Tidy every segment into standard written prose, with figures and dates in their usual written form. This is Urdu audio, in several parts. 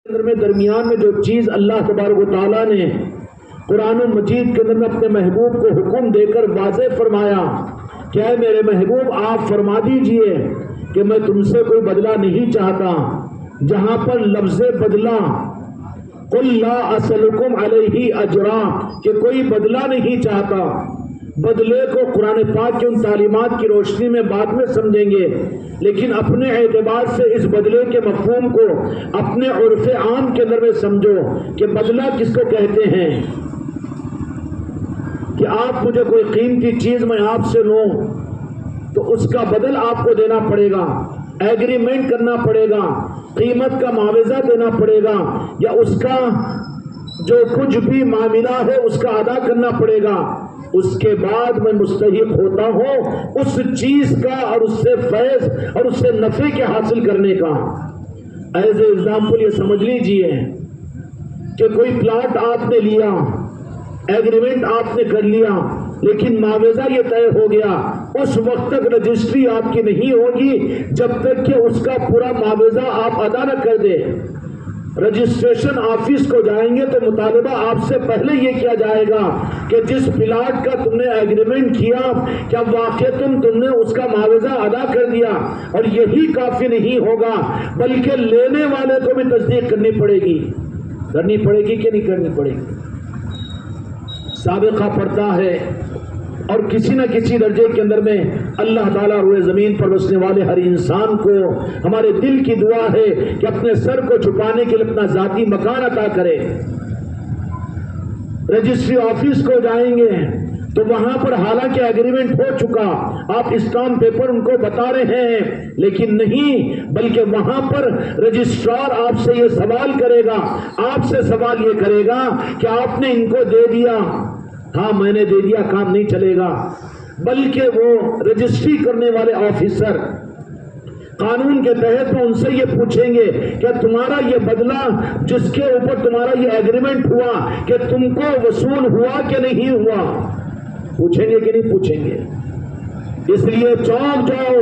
میں درمیان میں جو چیز اللہ تبارک و تعالیٰ نے قرآن مجید کے اندر میں اپنے محبوب کو حکم دے کر واضح فرمایا کہ اے میرے محبوب آپ فرما دیجئے کہ میں تم سے کوئی بدلہ نہیں چاہتا. جہاں پر لفظ بدلہ قل لا اسألکم علیہ اجرا کہ کوئی بدلہ نہیں چاہتا، بدلے کو قرآن پاک کی ان تعلیمات کی روشنی میں بعد میں سمجھیں گے، لیکن اپنے اعتبار سے اس بدلے کے مفہوم کو اپنے عرف عام کے اندر میں سمجھو کہ بدلہ کس کو کہتے ہیں. کہ آپ مجھے کوئی قیمتی چیز میں آپ سے لوں تو اس کا بدل آپ کو دینا پڑے گا، ایگریمنٹ کرنا پڑے گا، قیمت کا معاوضہ دینا پڑے گا، یا اس کا جو کچھ بھی معاملہ ہے اس کا ادا کرنا پڑے گا. اس کے بعد میں مستحق ہوتا ہوں اس چیز کا اور اس سے فیض اور اس سے نفع کے حاصل کرنے کا. ایز اے ایگزامپل یہ سمجھ لیجئے کہ کوئی پلاٹ آپ نے لیا، ایگریمنٹ آپ نے کر لیا، لیکن معاوضہ یہ طے ہو گیا، اس وقت تک رجسٹری آپ کی نہیں ہوگی جب تک کہ اس کا پورا معاوضہ آپ ادا نہ کر دیں. رجسٹریشن آفس کو جائیں گے تو مطالبہ آپ سے پہلے یہ کیا جائے گا کہ جس پلاٹ کا تم نے ایگریمنٹ کیا کیا واقع تم نے اس کا معاوضہ ادا کر دیا. اور یہی کافی نہیں ہوگا بلکہ لینے والے کو بھی تصدیق کرنی پڑے گی کہ نہیں کرنی پڑے گی. سابقہ پڑتا ہے اور کسی نہ کسی درجے کے اندر میں اللہ تعالیٰ روئے زمین پر بسنے والے ہر انسان کو ہمارے دل کی دعا ہے کہ اپنے سر کو چھپانے کے لیے اپنا ذاتی مکان عطا کرے. رجسٹری آفس کو جائیں گے تو وہاں پر حالانکہ ایگریمنٹ ہو چکا، آپ اسٹامپ پیپر ان کو بتا رہے ہیں، لیکن نہیں، بلکہ وہاں پر رجسٹرار آپ سے یہ سوال کرے گا، آپ سے سوال یہ کرے گا کہ آپ نے ان کو دے دیا. ہاں میں نے دے دیا، کام نہیں چلے گا. بلکہ وہ رجسٹری کرنے والے آفیسر قانون کے تحت ان سے یہ پوچھیں گے کہ تمہارا یہ بدلہ جس کے اوپر تمہارا یہ ایگریمنٹ ہوا کہ تم کو وصول ہوا کہ نہیں ہوا. پوچھیں گے کہ نہیں پوچھیں گے؟ اس لیے چونک جاؤ،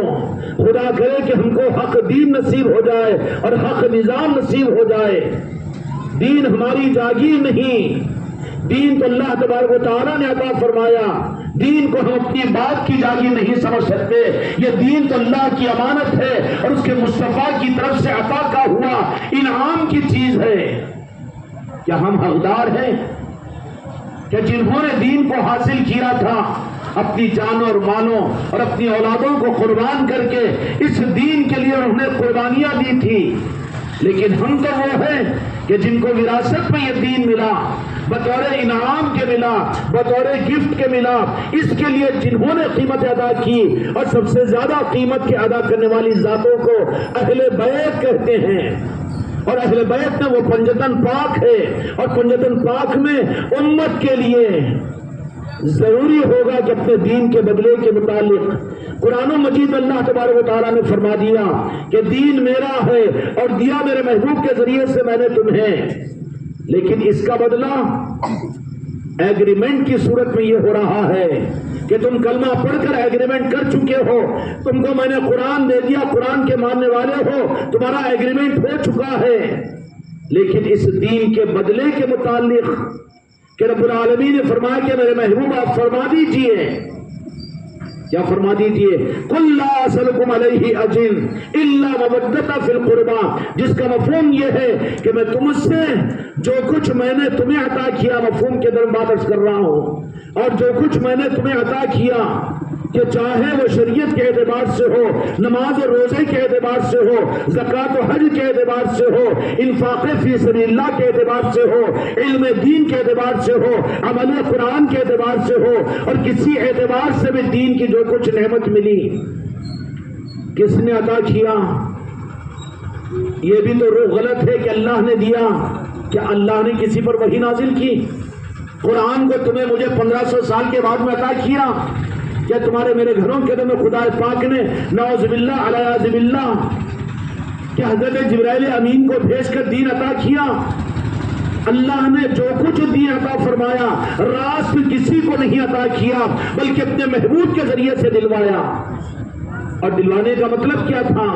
خدا کرے کہ ہم کو حق دین نصیب ہو جائے اور حق نظام نصیب ہو جائے. دین ہماری جاگیر نہیں، دین تو اللہ تبارک و تعالیٰ نے عطا فرمایا. دین کو ہم اپنی بات کی جاگیر نہیں سمجھ سکتے، یہ دین تو اللہ کی امانت ہے اور اس کے مصطفیٰ کی طرف سے عطا کا ہوا انعام کی چیز ہے. کیا ہم حقدار ہیں کہ جنہوں نے دین کو حاصل کیا تھا اپنی جانوں اور مالوں اور اپنی اولادوں کو قربان کر کے اس دین کے لیے انہوں نے قربانیاں دی تھی، لیکن ہم تو وہ ہیں کہ جن کو وراثت میں یہ دین ملا، بطور انعام کے ملا، بطور گفٹ کے ملا، اس کے لیے جنہوں نے قیمت ادا کی، اور سب سے زیادہ قیمت کے ادا کرنے والی ذاتوں کو اہل بیت کہتے ہیں. اور اہل بیت میں وہ پنجتن پاک ہے، اور پنجتن پاک میں امت کے لیے ضروری ہوگا کہ اپنے دین کے بدلے کے متعلق قرآن مجید اللہ تبارک و تعالیٰ نے فرما دیا کہ دین میرا ہے اور دیا میرے محبوب کے ذریعے سے میں نے تمہیں، لیکن اس کا بدلہ ایگریمنٹ کی صورت میں یہ ہو رہا ہے کہ تم کلمہ پڑھ کر ایگریمنٹ کر چکے ہو، تم کو میں نے قرآن دے دیا، قرآن کے ماننے والے ہو، تمہارا ایگریمنٹ ہو چکا ہے، لیکن اس دین کے بدلے کے متعلق کہ رب العالمین نے فرمایا کہ میرے محبوب آپ فرما دیجئے، کیا فرما دیجئے؟ قل لا اسألکم علیہ اجر الا مودۃ فی القربى، جس کا مفہوم یہ ہے کہ میں تم سے جو کچھ میں نے تمہیں عطا کیا، مفہوم کے در بات عرض کر رہا ہوں، اور جو کچھ میں نے تمہیں عطا کیا کہ چاہے وہ شریعت کے اعتبار سے ہو، نماز و روزے کے اعتبار سے ہو، زکوٰۃ و حج کے اعتبار سے ہو، انفاق فی سبیل اللہ کے اعتبار سے ہو، علم دین کے اعتبار سے ہو، عمل قرآن کے اعتبار سے ہو، اور کسی اعتبار سے بھی دین کی جو کچھ نعمت ملی کس نے عطا کیا؟ یہ بھی تو روح غلط ہے کہ اللہ نے دیا. کیا اللہ نے کسی پر وحی نازل کی؟ قرآن کو تمہیں مجھے 1500 سال کے بعد میں عطا کیا؟ کیا تمہارے میرے گھروں کے اندر میں خدا پاک نے نعوذ باللہ علیہ باللہ کہ حضرت جبرائیل امین کو بھیج کر دین عطا کیا؟ اللہ نے جو کچھ دین عطا فرمایا راست کسی کو نہیں عطا کیا، بلکہ اپنے محبوب کے ذریعے سے دلوایا. اور دلوانے کا مطلب کیا تھا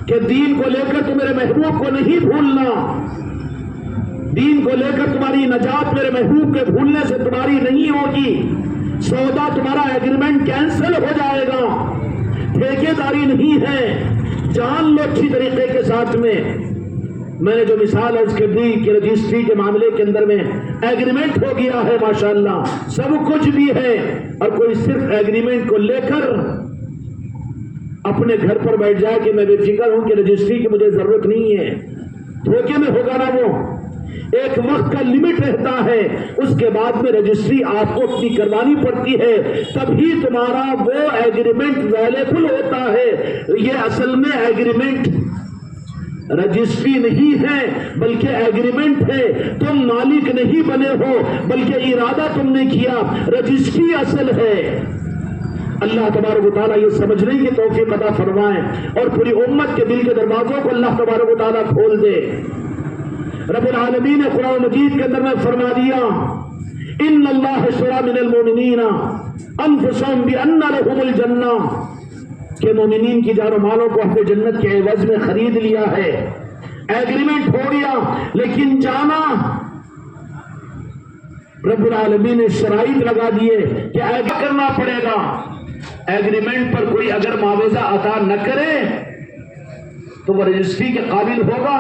کہ دین کو لے کر تو میرے محبوب کو نہیں بھولنا، دین کو لے کر تمہاری نجات میرے محبوب کے بھولنے سے تمہاری نہیں ہوگی، سودا تمہارا ایگریمنٹ کینسل ہو جائے گا، ٹھیکے داری نہیں ہے، جان لو اچھی طریقے کے ساتھ میں نے جو مثال اس کے دی کہ رجسٹری کے معاملے کے اندر میں ایگریمنٹ ہو گیا ہے، ماشاءاللہ سب کچھ بھی ہے، اور کوئی صرف ایگریمنٹ کو لے کر اپنے گھر پر بیٹھ جائے کہ میں بے فکر ہوں کہ رجسٹری کی مجھے ضرورت نہیں ہے، دھوکے میں ہوگا نا وہ۔ ایک وقت کا لمٹ رہتا ہے، اس کے بعد میں رجسٹری آپ کو اپنی کروانی پڑتی ہے، تبھی تمہارا وہ ایگریمنٹ ویلیبل ہوتا ہے۔ یہ اصل میں ایگریمنٹ رجسٹری نہیں ہے بلکہ ایگریمنٹ ہے، تم مالک نہیں بنے ہو بلکہ ارادہ تم نے کیا، رجسٹری اصل ہے۔ اللہ تبارک و تعالیٰ یہ سمجھنے کی توفیق عطا فرمائے اور پوری امت کے دل کے دروازوں کو اللہ تبارک و تعالیٰ کھول دے۔ رب العالمین نے قرآن مجید کے اندر میں فرما دیا، ان اللہ اشتری من المؤمنین انفسهم بان لهم الجنہ، کہ مومنین کی جان و مالوں کو اپنے جنت کے عوض میں خرید لیا ہے، ایگریمنٹ ہو گیا، لیکن جانا رب العالمین نے شرائط لگا دیے کہ ایسا کرنا پڑے گا۔ ایگریمنٹ پر کوئی اگر معاوضہ عطا نہ کرے تو وہ رجسٹری کے قابل ہوگا،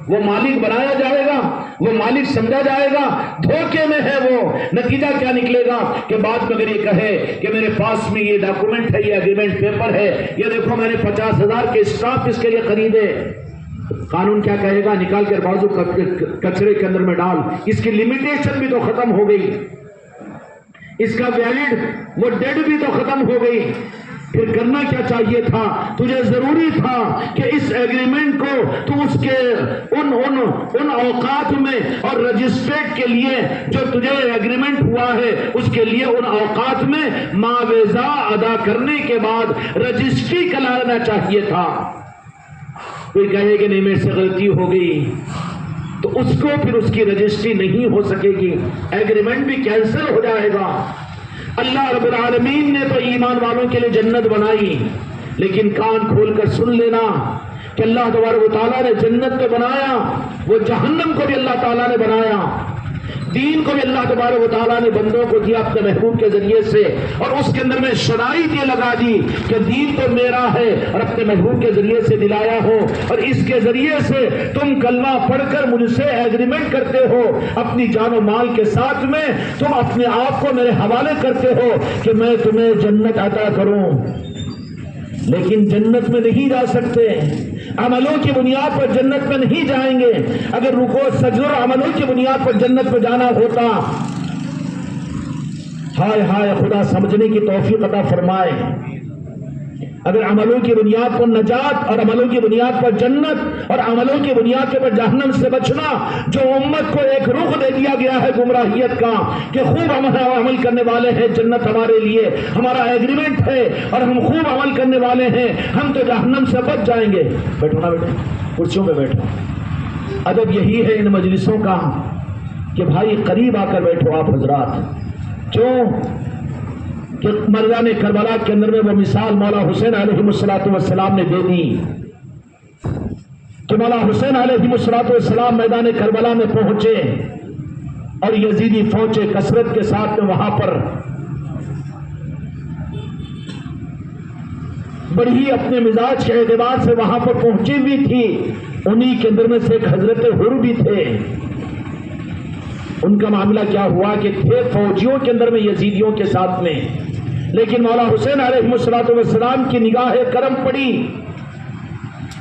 وہ مالک بنایا جائے گا، وہ مالک سمجھا جائے گا، دھوکے میں ہے وہ۔ نتیجہ کیا نکلے گا کہ بعد میں اگر یہ کہے کہ میرے پاس میں یہ ڈاکومنٹ ہے، یہ ایگریمنٹ پیپر ہے، یہ دیکھو میں نے 50,000 کے اسٹامپ اس کے لیے خریدے، قانون کیا کہے گا؟ نکال کر بازو کچرے کے اندر میں ڈال، اس کی لمیٹیشن بھی تو ختم ہو گئی، اس کا ویلڈ وہ ڈیڈ بھی تو ختم ہو گئی۔ پھر کرنا کیا چاہیے تھا؟ تجھے ضروری تھا کہ اس ایگریمنٹ کو تو اس کے ان اوقات میں اور رجسٹریٹ کے لیے جو تجھے ایگریمنٹ ہوا ہے اس کے لیے ان اوقات میں معاوضہ ادا کرنے کے بعد رجسٹری کا لانا چاہیے تھا۔ کوئی کہے کہ نہیں میرے سے غلطی ہو گئی تو اس کو پھر اس کی رجسٹری نہیں ہو سکے گی، ایگریمنٹ بھی کینسل ہو جائے گا۔ اللہ رب العالمین نے تو ایمان والوں کے لیے جنت بنائی، لیکن کان کھول کر سن لینا کہ اللہ تبارک و تعالیٰ نے جنت تو بنایا، وہ جہنم کو بھی اللہ تعالیٰ نے بنایا، دین کو بھی اللہ تبارک و تعالیٰ نے بندوں کو دیا اپنے محبوب کے ذریعے سے، اور اس کے اندر میں شرائط یہ لگا دی کہ دین تو میرا ہے اور اپنے محبوب کے ذریعے سے دلایا ہو، اور اس کے ذریعے سے تم کلمہ پڑھ کر مجھ سے ایگریمنٹ کرتے ہو، اپنی جان و مال کے ساتھ میں تم اپنے آپ کو میرے حوالے کرتے ہو کہ میں تمہیں جنت عطا کروں، لیکن جنت میں نہیں جا سکتے، عملوں کی بنیاد پر جنت میں نہیں جائیں گے۔ اگر رکوع سجدہ اور عملوں کی بنیاد پر جنت میں جانا ہوتا، ہائے ہائے خدا سمجھنے کی توفیق عطا فرمائے، اگر عملوں کی بنیاد پر نجات اور عملوں کی بنیاد پر جنت اور عملوں کی بنیاد پر جہنم سے بچنا، جو امت کو ایک رخ دے دیا گیا ہے گمراہیت کا کہ خوب عمل کرنے والے ہیں، جنت ہمارے لیے ہمارا ایگریمنٹ ہے اور ہم خوب عمل کرنے والے ہیں، ہم تو جہنم سے بچ جائیں گے۔ بیٹھو نا بیٹھو، کرسیوں پہ بیٹھو۔ ادب یہی ہے ان مجلسوں کا کہ بھائی قریب آ کر بیٹھو آپ حضرات، کیوں کہ میدان کربلا کے اندر میں وہ مثال مولا حسین علیہ السلام نے دے دی کہ مولا حسین علیہ السلام میدان کربلا میں پہنچے اور یزیدی فوجیں کثرت کے ساتھ میں وہاں پر بڑی اپنے مزاج کے اعتبار سے وہاں پر پہنچی ہوئی تھی، انہی کے اندر میں سے ایک حضرت حر بھی تھے۔ ان کا معاملہ کیا ہوا کہ تھے فوجیوں کے اندر میں یزیدیوں کے ساتھ میں، لیکن مولا حسین علیہ السلام کی نگاہ کرم پڑی،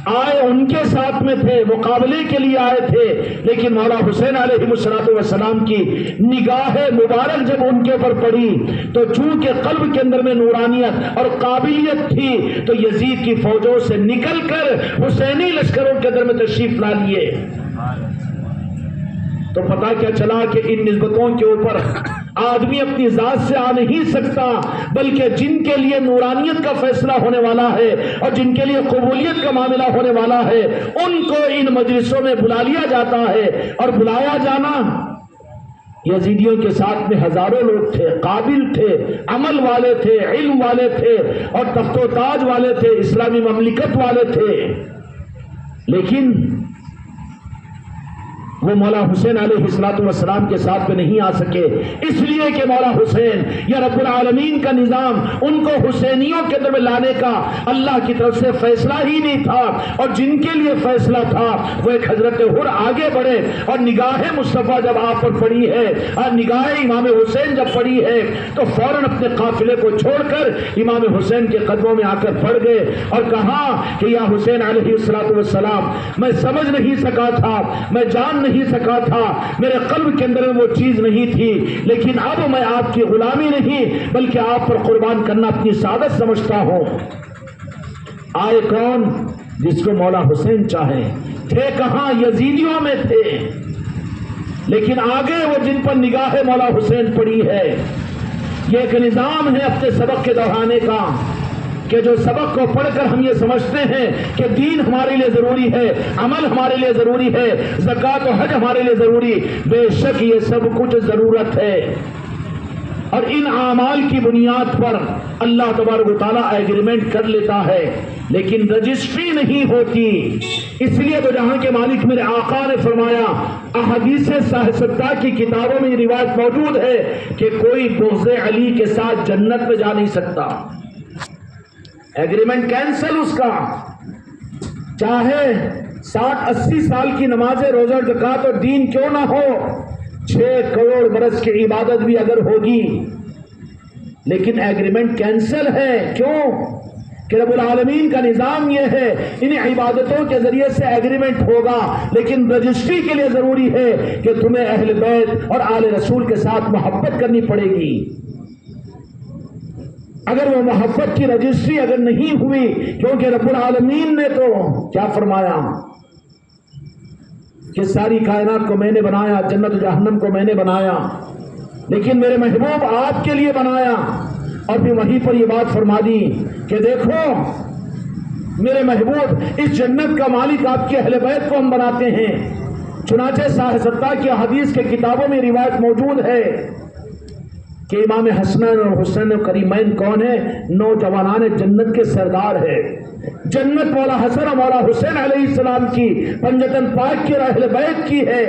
آئے ان کے ساتھ میں تھے، مقابلے کے لیے آئے تھے، لیکن مولا حسین علیہ السلام کی نگاہ مبارک جب ان کے اوپر پڑی تو چونکہ قلب کے اندر میں نورانیت اور قابلیت تھی تو یزید کی فوجوں سے نکل کر حسینی لشکروں کے اندر میں تشریف لا لیے۔ تو پتہ کیا چلا کہ ان نسبتوں کے اوپر آدمی اپنی ذات سے آ نہیں سکتا، بلکہ جن کے لیے نورانیت کا فیصلہ ہونے والا ہے اور جن کے لیے قبولیت کا معاملہ ہونے والا ہے ان کو ان مجلسوں میں بلا لیا جاتا ہے، اور بلایا جانا یزیدیوں کے ساتھ میں ہزاروں لوگ تھے، قابل تھے، عمل والے تھے، علم والے تھے اور تخت و تاج والے تھے، اسلامی مملکت والے تھے، لیکن وہ مولا حسین علیہ السلام کے ساتھ میں نہیں آ سکے، اس لیے کہ مولا حسین یا رب العالمین کا نظام ان کو حسینیوں کے اندر میں لانے کا اللہ کی طرف سے فیصلہ ہی نہیں تھا، اور جن کے لیے فیصلہ تھا وہ ایک حضرت حر آگے بڑھے، اور نگاہ مصطفیٰ جب آپ پر پڑی ہے اور نگاہ امام حسین جب پڑی ہے تو فوراً اپنے قافلے کو چھوڑ کر امام حسین کے قدموں میں آ کر پڑ گئے اور کہا کہ یا حسین علیہ السلام، میں سمجھ نہیں سکا تھا، میں جان نہیں سکا تھا، میرے قلب کے اندر وہ چیز نہیں تھی، لیکن اب میں آپ کی غلامی نہیں بلکہ آپ پر قربان کرنا اپنی سعادت سمجھتا ہوں۔ آئے کون؟ جس کو مولا حسین چاہے، تھے کہاں؟ یزیدیوں میں تھے، لیکن آگے وہ جن پر نگاہ مولا حسین پڑی ہے۔ یہ ایک نظام ہے اپنے سبق کے دہرانے کا، کہ جو سبق کو پڑھ کر ہم یہ سمجھتے ہیں کہ دین ہمارے لیے ضروری ہے، عمل ہمارے لیے ضروری ہے، زکوٰۃ و حج ہمارے لیے ضروری، بے شک یہ سب کچھ ضرورت ہے، اور ان اعمال کی بنیاد پر اللہ تبارک و تعالیٰ ایگریمنٹ کر لیتا ہے، لیکن رجسٹری نہیں ہوتی۔ اس لیے تو جہاں کے مالک میرے آقا نے فرمایا، احادیث صحیحہ کی کتابوں میں یہ روایت موجود ہے کہ کوئی بغض علی کے ساتھ جنت میں جا نہیں سکتا، ایگریمنٹ کینسل اس کا، چاہے 60-80 سال کی نماز روزہ زکوٰۃ اور دین کیوں نہ ہو، 6 کروڑ برس کی عبادت بھی اگر ہوگی، لیکن ایگریمنٹ کینسل ہے۔ کیوں؟ کہ رب العالمین کا نظام یہ ہے، ان عبادتوں کے ذریعے سے ایگریمنٹ ہوگا، لیکن رجسٹری کے لیے ضروری ہے کہ تمہیں اہل بیت اور آل رسول کے ساتھ محبت کرنی پڑے گی۔ اگر وہ محبت کی رجسٹری اگر نہیں ہوئی، کیونکہ رب العالمین نے تو کیا فرمایا کہ ساری کائنات کو میں نے بنایا، جنت و جہنم کو میں نے بنایا، لیکن میرے محبوب آپ کے لیے بنایا، اور پھر وہیں پر یہ بات فرما دی کہ دیکھو میرے محبوب، اس جنت کا مالک آپ کے اہل بیت کو ہم بناتے ہیں۔ چنانچہ صحیحہ کی حدیث کے کتابوں میں روایت موجود ہے کہ امام حسن اور حسین کریمین کون ہے؟ نوجوانان جنت کے سردار ہے۔ جنت مولا حسن اور مولا حسین علیہ السلام کی، پنجتن پاک کی اور اہل بیت کی ہے۔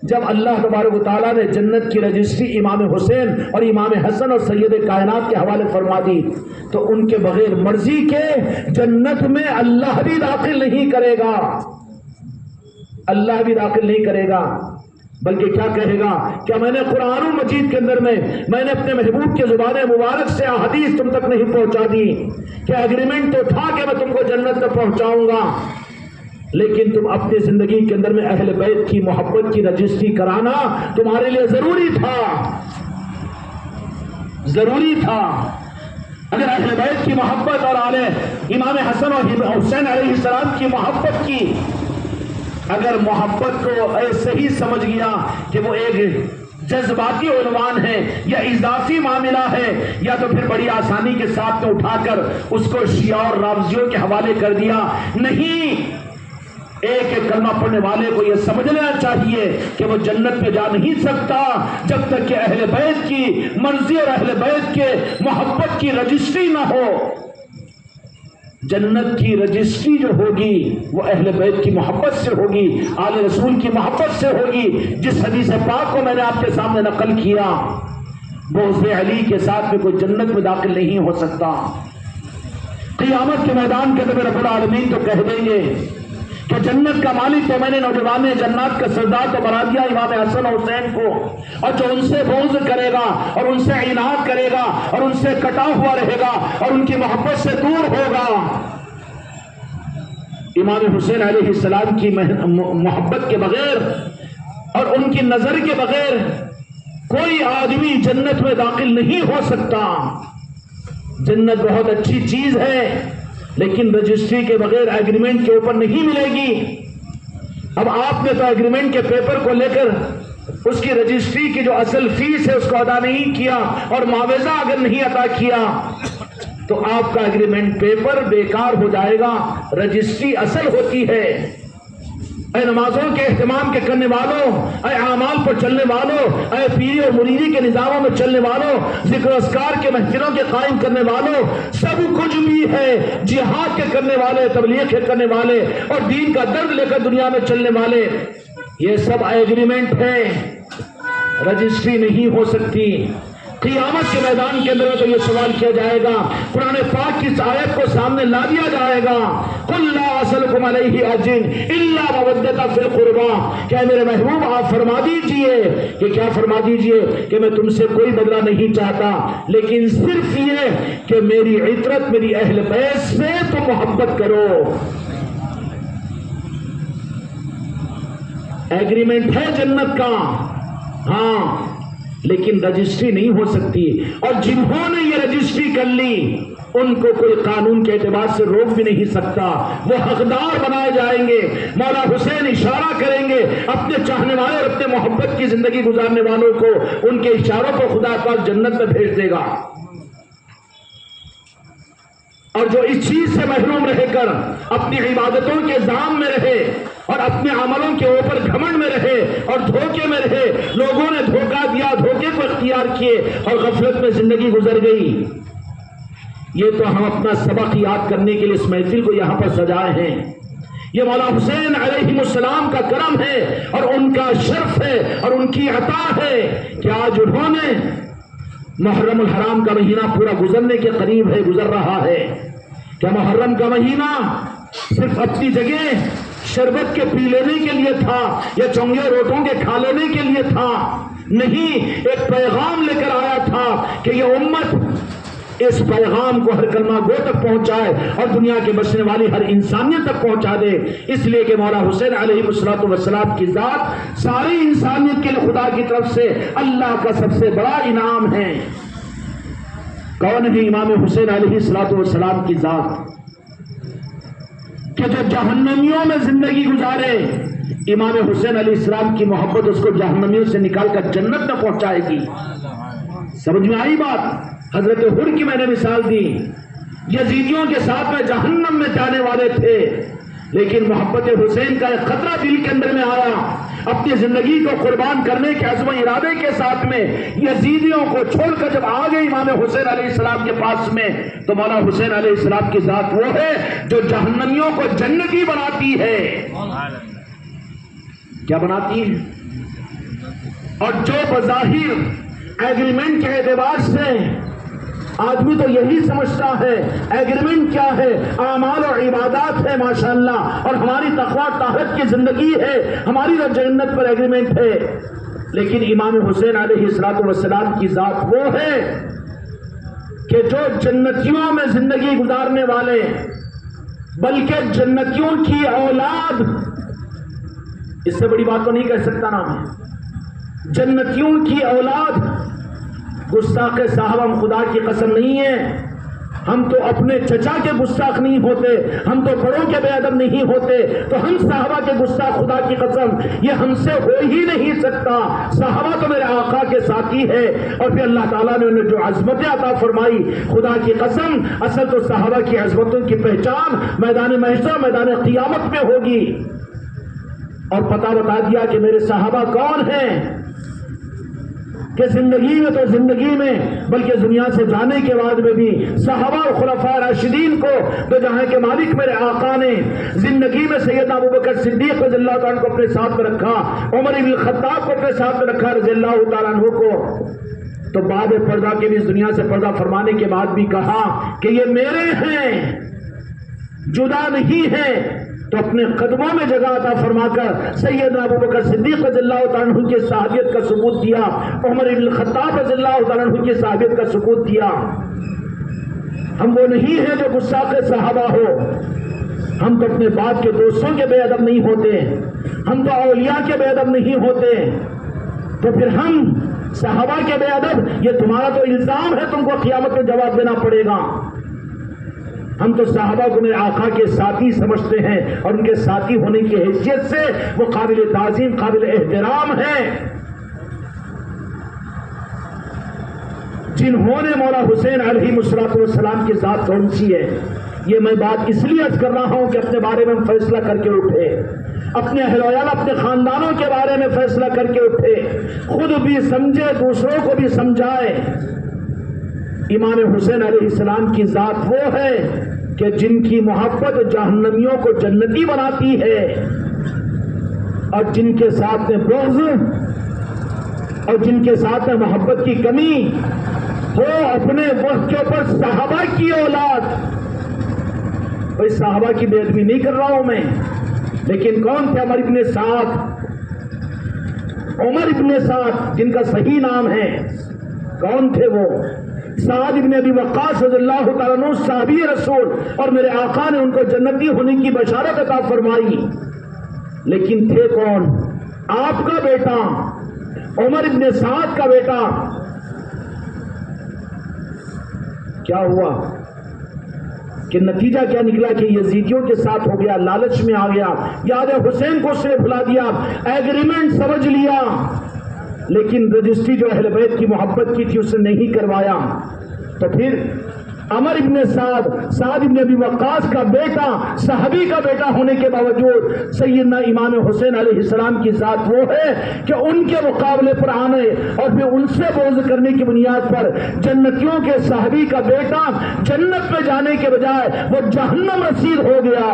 جب اللہ تبارک و تعالیٰ نے جنت کی رجسٹری امام حسین اور امام حسن اور سید کائنات کے حوالے فرما دی، تو ان کے بغیر مرضی کے جنت میں اللہ بھی داخل نہیں کرے گا، اللہ بھی داخل نہیں کرے گا، بلکہ کیا کہے گا؟ کیا میں نے قرآن مجید کے اندر میں نے اپنے محبوب کے زبان مبارک سے احادیث تم تک نہیں پہنچا دی کہ ایگریمنٹ تو تھا کہ میں تم کو جنت تک پہنچاؤں گا، لیکن تم اپنی زندگی کے اندر میں اہل بیت کی محبت کی رجسٹری کرانا تمہارے لیے ضروری تھا، ضروری تھا۔ اگر اہل بیت کی محبت اور آل امام حسن اور حسین علیہ السلام کی محبت کی، اگر محبت کو ایسے ہی سمجھ گیا کہ وہ ایک جذباتی عنوان ہے یا اضافی معاملہ ہے، یا تو پھر بڑی آسانی کے ساتھ اٹھا کر اس کو شیعہ اور رافضیوں کے حوالے کر دیا۔ نہیں، ایک ایک کلمہ پڑھنے والے کو یہ سمجھ لینا چاہیے کہ وہ جنت میں جا نہیں سکتا جب تک کہ اہل بیت کی مرضی اور اہل بیت کے محبت کی رجسٹری نہ ہو۔ جنت کی رجسٹری جو ہوگی وہ اہل بیت کی محبت سے ہوگی، آل رسول کی محبت سے ہوگی، جس حدیث پاک کو میں نے آپ کے سامنے نقل کیا، بغض علی کے ساتھ میں کوئی جنت میں داخل نہیں ہو سکتا۔ قیامت کے میدان کے اندر رب العالمین تو کہہ دیں گے کہ جنت کا مالک تو میں نے نوجوان جنات کا سردار تو بنا دیا امام حسن اور حسین کو، اور جو ان سے بغض کرے گا اور ان سے عناد کرے گا اور ان سے کٹا ہوا رہے گا اور ان کی محبت سے دور ہوگا، امام حسین علیہ السلام کی محبت کے بغیر اور ان کی نظر کے بغیر کوئی آدمی جنت میں داخل نہیں ہو سکتا۔ جنت بہت اچھی چیز ہے، لیکن رجسٹری کے بغیر ایگریمنٹ کے اوپر نہیں ملے گی۔ اب آپ نے تو ایگریمنٹ کے پیپر کو لے کر اس کی رجسٹری کی جو اصل فیس ہے اس کو ادا نہیں کیا اور معاوضہ اگر نہیں عطا کیا تو آپ کا ایگریمنٹ پیپر بیکار ہو جائے گا۔ رجسٹری اصل ہوتی ہے، اے نمازوں کے اہتمام کے کرنے والوں، اے اعمال پر چلنے والوں، اے پیری اور مریدی کے نظاموں میں چلنے والوں، ذکر و اذکار کے محفلوں کے قائم کرنے والوں، سب کچھ بھی ہے جہاد کے کرنے والے، تبلیغ کے کرنے والے اور دین کا درد لے کر دنیا میں چلنے والے، یہ سب ایگریمنٹ ہے، رجسٹری نہیں ہو سکتی۔ قیامت کے میدان کے اندر تو یہ سوال کیا جائے گا، قرآن پاک کی اس آیت کو سامنے لا دیا جائے گا، قُلْ لَا أَسْأَلُكُمْ عَلَيْهِ أَجْرًا إِلَّا مَوَدَّةً فِي الْقُرْبَىٰ، کہ میرے محبوب آپ فرما دیجئے کہ کیا فرما دیجئے کہ میں تم سے کوئی بدلہ نہیں چاہتا، لیکن صرف یہ کہ میری عطرت میری اہل بیت سے تم محبت کرو۔ ایگریمنٹ ہے جنت کا، ہاں، لیکن رجسٹری نہیں ہو سکتی، اور جنہوں نے یہ رجسٹری کر لی ان کو کوئی قانون کے اعتبار سے روک بھی نہیں سکتا، وہ حقدار بنائے جائیں گے۔ مولا حسین اشارہ کریں گے اپنے چاہنے والے اور اپنے محبت کی زندگی گزارنے والوں کو، ان کے اشاروں کو خدا پاک جنت میں بھیج دے گا، اور جو اس چیز سے محروم رہ کر اپنی عبادتوں کے ذام میں رہے اور اپنے عملوں کے اوپر گھمنڈ میں رہے اور دھوکے میں رہے، لوگوں نے دھوکہ دیا، دھوکے کو اختیار کیے اور غفلت میں زندگی گزر گئی، یہ تو ہم اپنا سبق یاد کرنے کے لیے اس محفل کو یہاں پر سجائے ہیں۔ یہ مولا حسین علیہ السلام کا کرم ہے اور ان کا شرف ہے اور ان کی عطا ہے کہ آج انہوں نے محرم الحرام کا مہینہ پورا گزرنے کے قریب ہے، گزر رہا ہے۔ کیا محرم کا مہینہ صرف اپنی جگہ شربت کے پی لینے کے لیے تھا یا چونگے روٹوں کے کھا لینے کے لیے تھا؟ نہیں، ایک پیغام لے کر آیا تھا کہ یہ امت اس پیغام کو ہر کلمہ گو تک پہنچائے اور دنیا کے بسنے والی ہر انسانیت تک پہنچا دے، اس لیے کہ مولا حسین علیہ السلام کی ذات ساری انسانیت کے لیے خدا کی طرف سے اللہ کا سب سے بڑا انعام ہے۔ کون ہے امام حسین علیہ السلام کی ذات کہ جو جہنمیوں میں زندگی گزارے، امام حسین علیہ السلام کی محبت اس کو جہنمیوں سے نکال کر جنت میں پہنچائے گی۔ سمجھ میں آئی بات؟ حضرت حر کی میں نے مثال دی، یزیدیوں کے ساتھ میں جہنم میں جانے والے تھے، لیکن محبت حسین کا ایک خطرہ دل کے اندر میں آیا، اپنی زندگی کو قربان کرنے کے عزم و ارادے کے ساتھ میں یزیدیوں کو چھوڑ کر جب آ گئے امام حسین علیہ السلام کے پاس میں، تو مولا حسین علیہ السلام کی ذات وہ ہے جو جہنمیوں کو جنتی بناتی ہے۔ کیا بناتی ہے؟ اور جو بظاہر ایگریمنٹ کے اعتبار سے آدمی تو یہی سمجھتا ہے ایگریمنٹ کیا ہے، اعمال اور عبادات ہے ماشاءاللہ، اور ہماری تقویٰ طاہرت کی زندگی ہے، ہماری جنت پر ایگریمنٹ ہے، لیکن امام حسین علیہ السلام کی ذات وہ ہے کہ جو جنتیوں میں زندگی گزارنے والے، بلکہ جنتیوں کی اولاد، اس سے بڑی بات تو نہیں کہہ سکتا نا میں، جنتیوں کی اولاد، گستاخ صاحب ہم خدا کی قسم نہیں ہے، ہم تو اپنے چچا کے گستاخ نہیں ہوتے، ہم تو بڑوں کے بے ادب نہیں ہوتے، تو ہم صحابہ کے گستاخ خدا کی قسم یہ ہم سے ہو ہی نہیں سکتا۔ صحابہ تو میرے آقا کے ساتھی ہے، اور پھر اللہ تعالیٰ نے انہیں جو عظمتیں عطا فرمائی، خدا کی قسم اصل تو صحابہ کی عظمتوں کی پہچان میدان محشر میدان قیامت میں ہوگی، اور پتہ بتا دیا کہ میرے صحابہ کون ہیں، کہ زندگی میں تو زندگی میں بلکہ دنیا سے جانے کے بعد میں بھی صحابہ اور خلفاء راشدین کو تو جہاں کے مالک میرے آقا نے زندگی میں سیدنا ابوبکر صدیق رضی اللہ تعالیٰ کو اپنے ساتھ میں رکھا، عمر بن الخطاب کو اپنے ساتھ میں رکھا رضی اللہ تعالیٰ عنہ کو، تو بعد پردہ کے بھی اس دنیا سے پردہ فرمانے کے بعد بھی کہا کہ یہ میرے ہیں، جدا نہیں ہیں، تو اپنے قدموں میں جگہ عطا فرما کر سیدنا ابوبکر صدیق رضی اللہ تعالیٰ عنہ کی صحابیت کا ثبوت دیا، عمر بن الخطاب رضی اللہ تعالیٰ عنہ کی صحابیت کا ثبوت دیا۔ ہم وہ نہیں ہیں جو گستاخ صحابہ ہو، ہم تو اپنے باپ کے دوستوں کے بے ادب نہیں ہوتے، ہم تو اولیاء کے بے ادب نہیں ہوتے، تو پھر ہم صحابہ کے بے ادب، یہ تمہارا تو الزام ہے، تم کو قیامت میں جواب دینا پڑے گا۔ ہم تو صحابہ کو میرے آقا کے ساتھی سمجھتے ہیں، اور ان کے ساتھی ہونے کی حیثیت سے وہ قابل تعظیم قابل احترام ہیں۔ جنہوں نے مولا حسین علیہ السلام کی ذات کون سی ہے، یہ میں بات اس لیے عرض کر رہا ہوں کہ اپنے بارے میں ہم فیصلہ کر کے اٹھے۔ اپنے اہل ویال اپنے خاندانوں کے بارے میں فیصلہ کر کے اٹھے، خود بھی سمجھے دوسروں کو بھی سمجھائے۔ امام حسین علیہ السلام کی ذات وہ ہے کہ جن کی محبت جہنمیوں کو جنتی بناتی ہے، اور جن کے ساتھ میں بغض اور جن کے ساتھ میں محبت کی کمی ہو اپنے وقت کے اوپر صحابہ کی اولاد۔ بھائی صحابہ کی بے ادبی نہیں کر رہا ہوں میں، لیکن کون تھے؟ عمر ابن سعد، عمر ابن سعد جن کا صحیح نام ہے، کون تھے وہ؟ سعد ابن ابی وقاص رضی اللہ تعالیٰ عنہ صحابی رسول، اور میرے آقا نے ان کو جنتی ہونے کی بشارت عطا فرمائی، لیکن تھے کون؟ آپ کا بیٹا عمر ابن سعد کا بیٹا۔ کیا ہوا کہ نتیجہ کیا نکلا کہ یزیدیوں کے ساتھ ہو گیا، لالچ میں آ گیا، یاد حسین کو اس نے بھلا دیا، ایگریمنٹ سمجھ لیا، لیکن رجسٹری جو اہل بیت کی محبت کی تھی اس نے نہیں کروایا۔ تو پھر عمر ابن سعد، سعد ابن ابی وقاص کا بیٹا، صحابی کا بیٹا ہونے کے باوجود سیدنا امام حسین علیہ السلام کی ذات وہ ہے کہ ان کے مقابلے پر آنے اور پھر ان سے بغض کرنے کی بنیاد پر جنتیوں کے صحابی کا بیٹا جنت میں جانے کے بجائے وہ جہنم رسید ہو گیا۔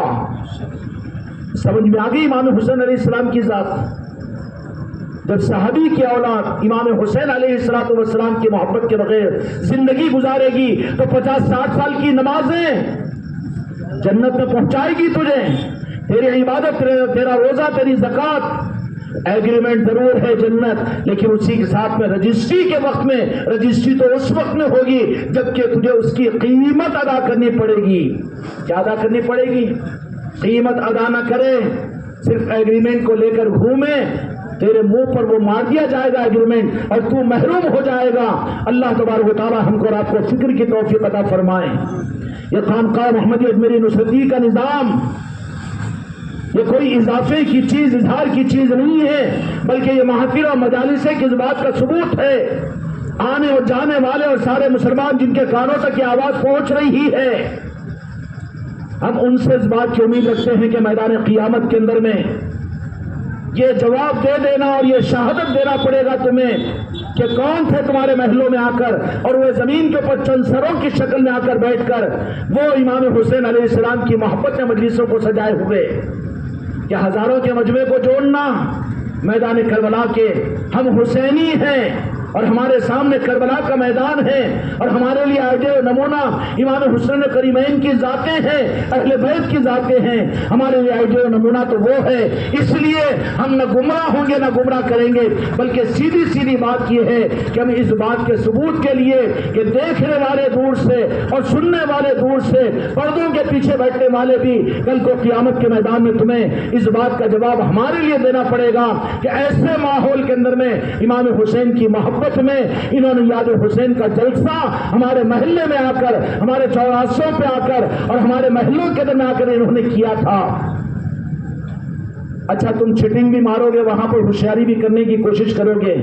سمجھ میں آ گئی امام حسین علیہ السلام کی ذات؟ جب صحابی کی اولاد امام حسین علیہ السلام کی محبت کے بغیر زندگی گزارے گی تو 50-60 سال کی نمازیں جنت میں پہنچائے گی تجھے، تیری عبادت، تیرا روزہ، تیری زکوٰۃ، ایگریمنٹ ضرور ہے جنت، لیکن اسی کے ساتھ میں رجسٹری کے وقت میں، رجسٹری تو اس وقت میں ہوگی جبکہ تجھے اس کی قیمت ادا کرنی پڑے گی۔ کیا ادا کرنی پڑے گی؟ قیمت ادا نہ کرے، صرف ایگریمنٹ کو لے کر گھومے، تیرے منہ پر وہ مار دیا جائے گا ایگریمنٹ اور تو محروم ہو جائے گا۔ اللہ تبارک و تعالی ہم کو اور آپ کو فکر کی توفیق عطا فرمائے۔ یہ خانقاہ محمدی اجمیری نصرتی کا نظام یہ کوئی اضافے کی چیز، اظہار کی چیز نہیں ہے، بلکہ یہ محافل اور مجالس کی اس بات کا ثبوت ہے۔ آنے اور جانے والے اور سارے مسلمان جن کے کانوں تک یہ آواز پہنچ رہی ہے، ہم ان سے اس بات کی امید رکھتے ہیں کہ میدان قیامت کے اندر میں یہ جواب دے دینا اور یہ شہادت دینا پڑے گا تمہیں کہ کون تھے تمہارے محلوں میں آ کر اور وہ زمین کے اوپر چند سروں کی شکل میں آ کر بیٹھ کر وہ امام حسین علیہ السلام کی محبت میں مجلسوں کو سجائے ہوئے کہ ہزاروں کے مجمع کو جوڑنا میدان کربلا کے ہم حسینی ہیں اور ہمارے سامنے کربلا کا میدان ہے اور ہمارے لیے آئیڈیا و نمونہ امام حسین کریمین کی ذاتیں ہیں، اہل بیت کی ذاتیں ہیں، ہمارے لیے آئیڈیا و نمونہ تو وہ ہے۔ اس لیے ہم نہ گمراہ ہوں گے نہ گمراہ کریں گے، بلکہ سیدھی سیدھی بات یہ ہے کہ ہم اس بات کے ثبوت کے لیے کہ دیکھنے والے دور سے اور سننے والے دور سے، پردوں کے پیچھے بیٹھنے والے بھی کل کو قیامت کے میدان میں تمہیں اس بات کا جواب ہمارے لیے دینا پڑے گا کہ ایسے ماحول کے اندر میں امام حسین کی محبت میں انہوں نے یاد حسین کا جلسہ ہمارے محلے میں آ کر، ہمارے چوراستوں پہ آ کر اور ہمارے محلوں کے اندر آ کر انہوں نے کیا تھا۔ اچھا تم چٹنگ بھی مارو گے، وہاں پر ہوشیاری بھی کرنے کی کوشش کرو گے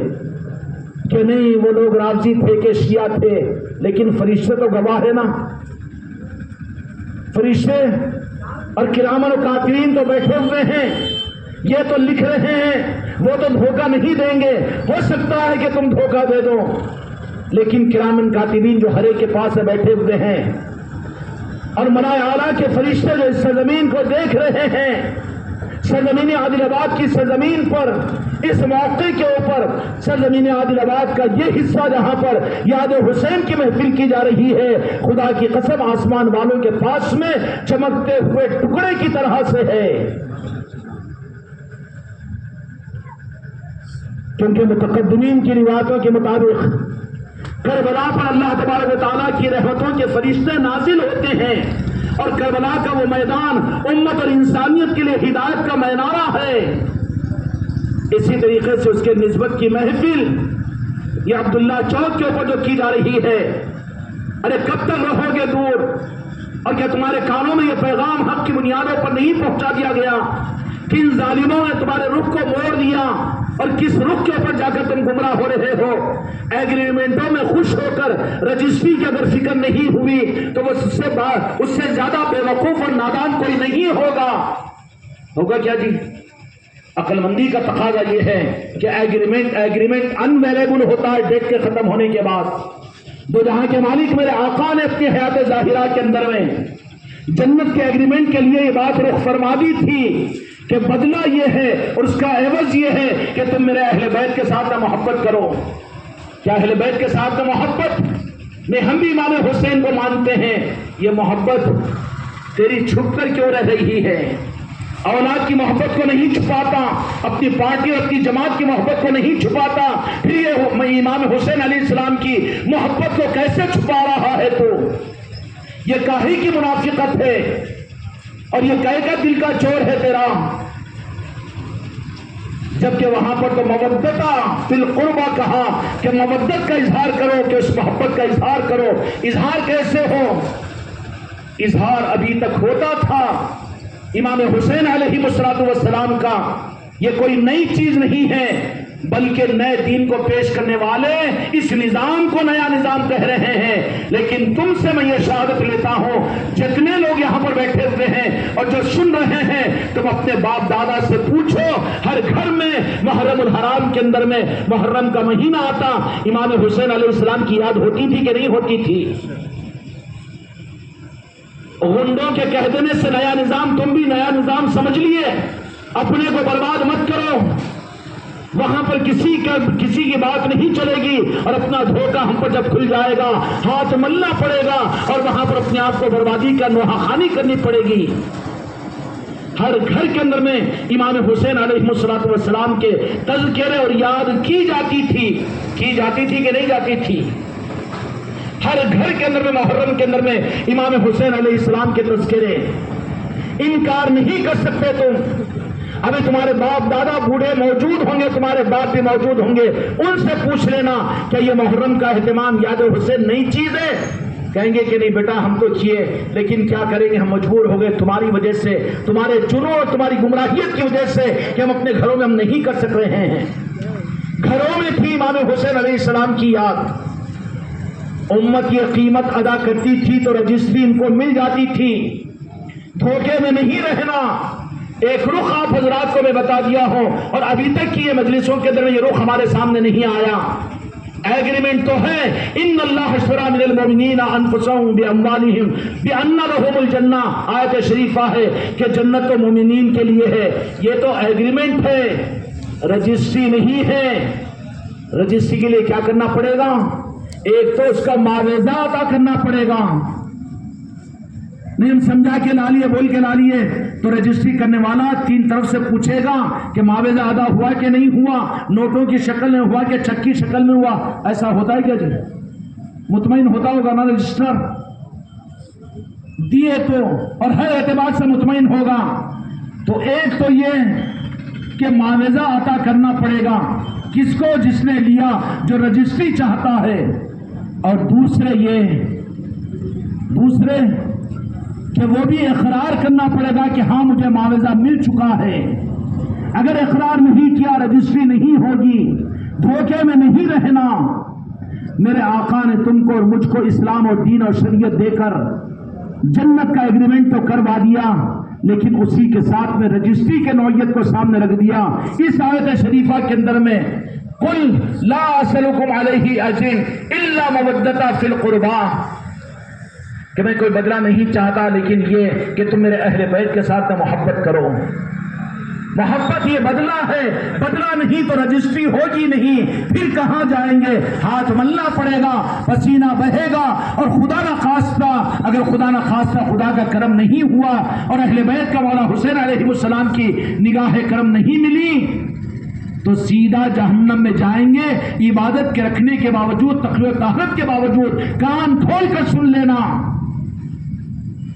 کہ نہیں وہ لوگ رافضی تھے کہ شیعہ تھے، لیکن فرشتے تو گواہ ہے نا، فرشتے اور کرامن و کاتبین تو بیٹھے ہوئے ہیں، یہ تو لکھ رہے ہیں، وہ تو دھوکہ نہیں دیں گے۔ ہو سکتا ہے کہ تم دھوکہ دے دو، لیکن کرامن کاتبین جو ہر ایک کے پاس بیٹھے ہوئے ہیں اور ملائے اعلیٰ کے فرشتے جو اس سرزمین کو دیکھ رہے ہیں، سرزمین عادل آباد کی سرزمین پر اس موقع کے اوپر سرزمین عادل آباد کا یہ حصہ جہاں پر یاد حسین کی محفل کی جا رہی ہے، خدا کی قسم آسمان والوں کے پاس میں چمکتے ہوئے ٹکڑے کی طرح سے ہے، کیونکہ متقدمین کی روایتوں کے مطابق کربلا پر اللہ تبارک و تعالیٰ کی رحمتوں کے فرشتے نازل ہوتے ہیں اور کربلا کا وہ میدان امت اور انسانیت کے لیے ہدایت کا مینارہ ہے۔ اسی طریقے سے اس کے نسبت کی محفل یہ عبداللہ چوک کے اوپر جو کی جا رہی ہے، ارے کب تک رہو گے دور؟ اور کیا تمہارے کانوں میں یہ پیغام حق کی بنیادوں پر نہیں پہنچا دیا گیا؟ کن ظالموں نے تمہارے رخ کو موڑ دیا اور کس رخ کے اوپر جا کر تم گمراہ ہو رہے ہو؟ ایگریمنٹوں میں خوش ہو کر رجسٹری کی اگر فکر نہیں ہوئی تو وہ اس سے زیادہ بے وقوف اور نادان کوئی نہیں ہوگا۔ ہوگا کیا جی؟ عقل مندی کا تقاضا یہ ہے کہ ایگریمنٹ انویلیبل ہوتا ہے ڈیٹ کے ختم ہونے کے بعد. دو جہاں کے مالک میرے آقا نے اپنی حیات ظاہرہ کے اندر میں جنت کے ایگریمنٹ کے لیے یہ بات رخ فرما دی تھی کہ بدلہ یہ ہے اور اس کا عوض یہ ہے کہ تم میرے اہل بیت کے ساتھ محبت کرو. کیا اہل بیت کے ساتھ محبت میں ہم بھی امام حسین کو مانتے ہیں. یہ محبت تیری چھپ کر کیوں رہ رہی ہے؟ اولاد کی محبت کو نہیں چھپاتا, اپنی پارٹی اور اپنی جماعت کی محبت کو نہیں چھپاتا, پھر یہ امام حسین علیہ السلام کی محبت کو کیسے چھپا رہا ہے؟ تو یہ کاہی کی منافقت ہے اور یہ کہے کا دل کا چور ہے تیرا. جبکہ وہاں پر تو مودتا فی القربہ کہا کہ مودت کا اظہار کرو, کہ اس محبت کا اظہار کرو. اظہار کیسے ہو؟ اظہار ابھی تک ہوتا تھا امام حسین علیہ السلام کا. یہ کوئی نئی چیز نہیں ہے بلکہ نئے دین کو پیش کرنے والے اس نظام کو نیا نظام کہہ رہے ہیں. لیکن تم سے میں یہ شہادت لیتا ہوں, جتنے لوگ یہاں پر بیٹھے ہوئے ہیں اور جو سن رہے ہیں, تم اپنے باپ دادا سے پوچھو, ہر گھر میں محرم الحرام کے اندر میں محرم کا مہینہ آتا, امام حسین علیہ السلام کی یاد ہوتی تھی کہ نہیں ہوتی تھی؟ غنڈوں کے کہہ دینے سے نیا نظام, تم بھی نیا نظام سمجھ لیے. اپنے کو برباد مت کرو. وہاں پر کسی کی بات نہیں چلے گی اور اپنا دھوکہ ہم پر جب کھل جائے گا ہاتھ ملنا پڑے گا اور وہاں پر اپنے آپ کو بربادی کا نوحہ کرنی پڑے گی. ہر گھر کے اندر میں امام حسین علیہ السلام کے تذکرے اور یاد کی جاتی تھی کہ نہیں جاتی تھی؟ ہر گھر کے اندر میں محرم کے اندر میں امام حسین علیہ السلام کے تذکرے. انکار نہیں کر سکتے تم. ابھی تمہارے باپ دادا بوڑھے موجود ہوں گے, تمہارے باپ بھی موجود ہوں گے, ان سے پوچھ لینا کہ یہ محرم کا اہتمام یاد حسین نئی چیز ہے؟ کہیں گے کہ نہیں بیٹا ہم تو کیے, لیکن کیا کریں گے, ہم مجبور ہو گئے تمہاری وجہ سے, تمہارے جنون اور تمہاری گمراہیت کی وجہ سے کہ ہم اپنے گھروں میں ہم نہیں کر سک رہے ہیں. گھروں میں تھی امام حسین علیہ السلام کی یاد. امت یہ قیمت ادا کرتی تھی تو رجسٹری ان کو مل جاتی تھی. دھوکے میں نہیں رہنا. ایک رخ آپ حضرات کو میں بتا دیا ہوں اور ابھی تک کی یہ مجلسوں کے اندر یہ رخ ہمارے سامنے نہیں آیا. ایگریمنٹ تو ہے, ان اللہ اشتری من المؤمنین انفسهم باموالہم بان لهم الجنہ, آیت شریفہ ہے کہ جنت تو مومنین کے لیے ہے. یہ تو ایگریمنٹ ہے, رجسٹری نہیں ہے. رجسٹری کے لیے کیا کرنا پڑے گا؟ ایک تو اس کا معاوضہ ادا کرنا پڑے گا. نہیں ہم سمجھا کے لا لیے, بول کے لا لیے, تو رجسٹری کرنے والا 3 طرف سے پوچھے گا کہ معاوضہ ادا ہوا کہ نہیں ہوا, نوٹوں کی شکل میں ہوا کہ چک کی شکل میں ہوا. ایسا ہوتا ہے کیا جی؟ مطمئن ہوتا ہوگا نا رجسٹر دیے تو, اور ہر اعتبار سے مطمئن ہوگا. تو ایک تو یہ کہ معاوضہ عطا کرنا پڑے گا کس کو؟ جس نے لیا, جو رجسٹری چاہتا ہے. اور دوسرے کہ وہ بھی اقرار کرنا پڑے گا کہ ہاں مجھے معاوضہ مل چکا ہے. اگر اقرار نہیں کیا رجسٹری نہیں ہوگی. دھوکے میں نہیں رہنا. میرے آقا نے تم کو اور مجھ کو اسلام اور دین اور شریعت دے کر جنت کا ایگریمنٹ تو کروا دیا, لیکن اسی کے ساتھ میں رجسٹری کے نوعیت کو سامنے رکھ دیا. اس آیت شریفہ کے اندر میں قل لا اسألکم علیہ اجر الا مودۃ فی القربى, کہ میں کوئی بدلہ نہیں چاہتا لیکن یہ کہ تم میرے اہل بیت کے ساتھ محبت کرو. محبت یہ بدلہ ہے, بدلہ نہیں تو رجسٹری ہوگی نہیں. پھر کہاں جائیں گے؟ ہاتھ ملنا پڑے گا, پسینہ بہے گا, اور خدا نہ خواستہ اگر خدا نہ خواستہ خدا کا کرم نہیں ہوا اور اہل بیت کا مولا حسین علیہ السلام کی نگاہ کرم نہیں ملی تو سیدھا جہنم میں جائیں گے. عبادت کے رکھنے کے باوجود, تقوی و طہارت کے باوجود کان کھول کر سن لینا,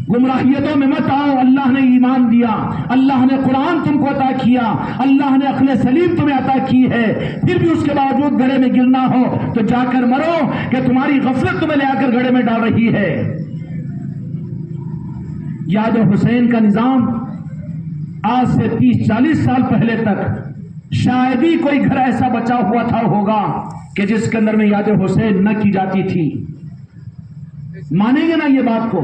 گمراہیتوں میں مت آؤ. اللہ نے ایمان دیا, اللہ نے قرآن تم کو عطا کیا, اللہ نے عقل سلیم تمہیں عطا کی ہے, پھر بھی اس کے باوجود گڑھے میں گرنا ہو تو جا کر مرو کہ تمہاری غفلت تمہیں لے آ کر گڑھے میں ڈال رہی ہے. یاد حسین کا نظام آج سے 30-40 سال پہلے تک شاید ہی کوئی گھر ایسا بچا ہوا تھا ہوگا کہ جس کے اندر میں یاد حسین نہ کی جاتی تھی. مانیں گے نا یہ بات کو؟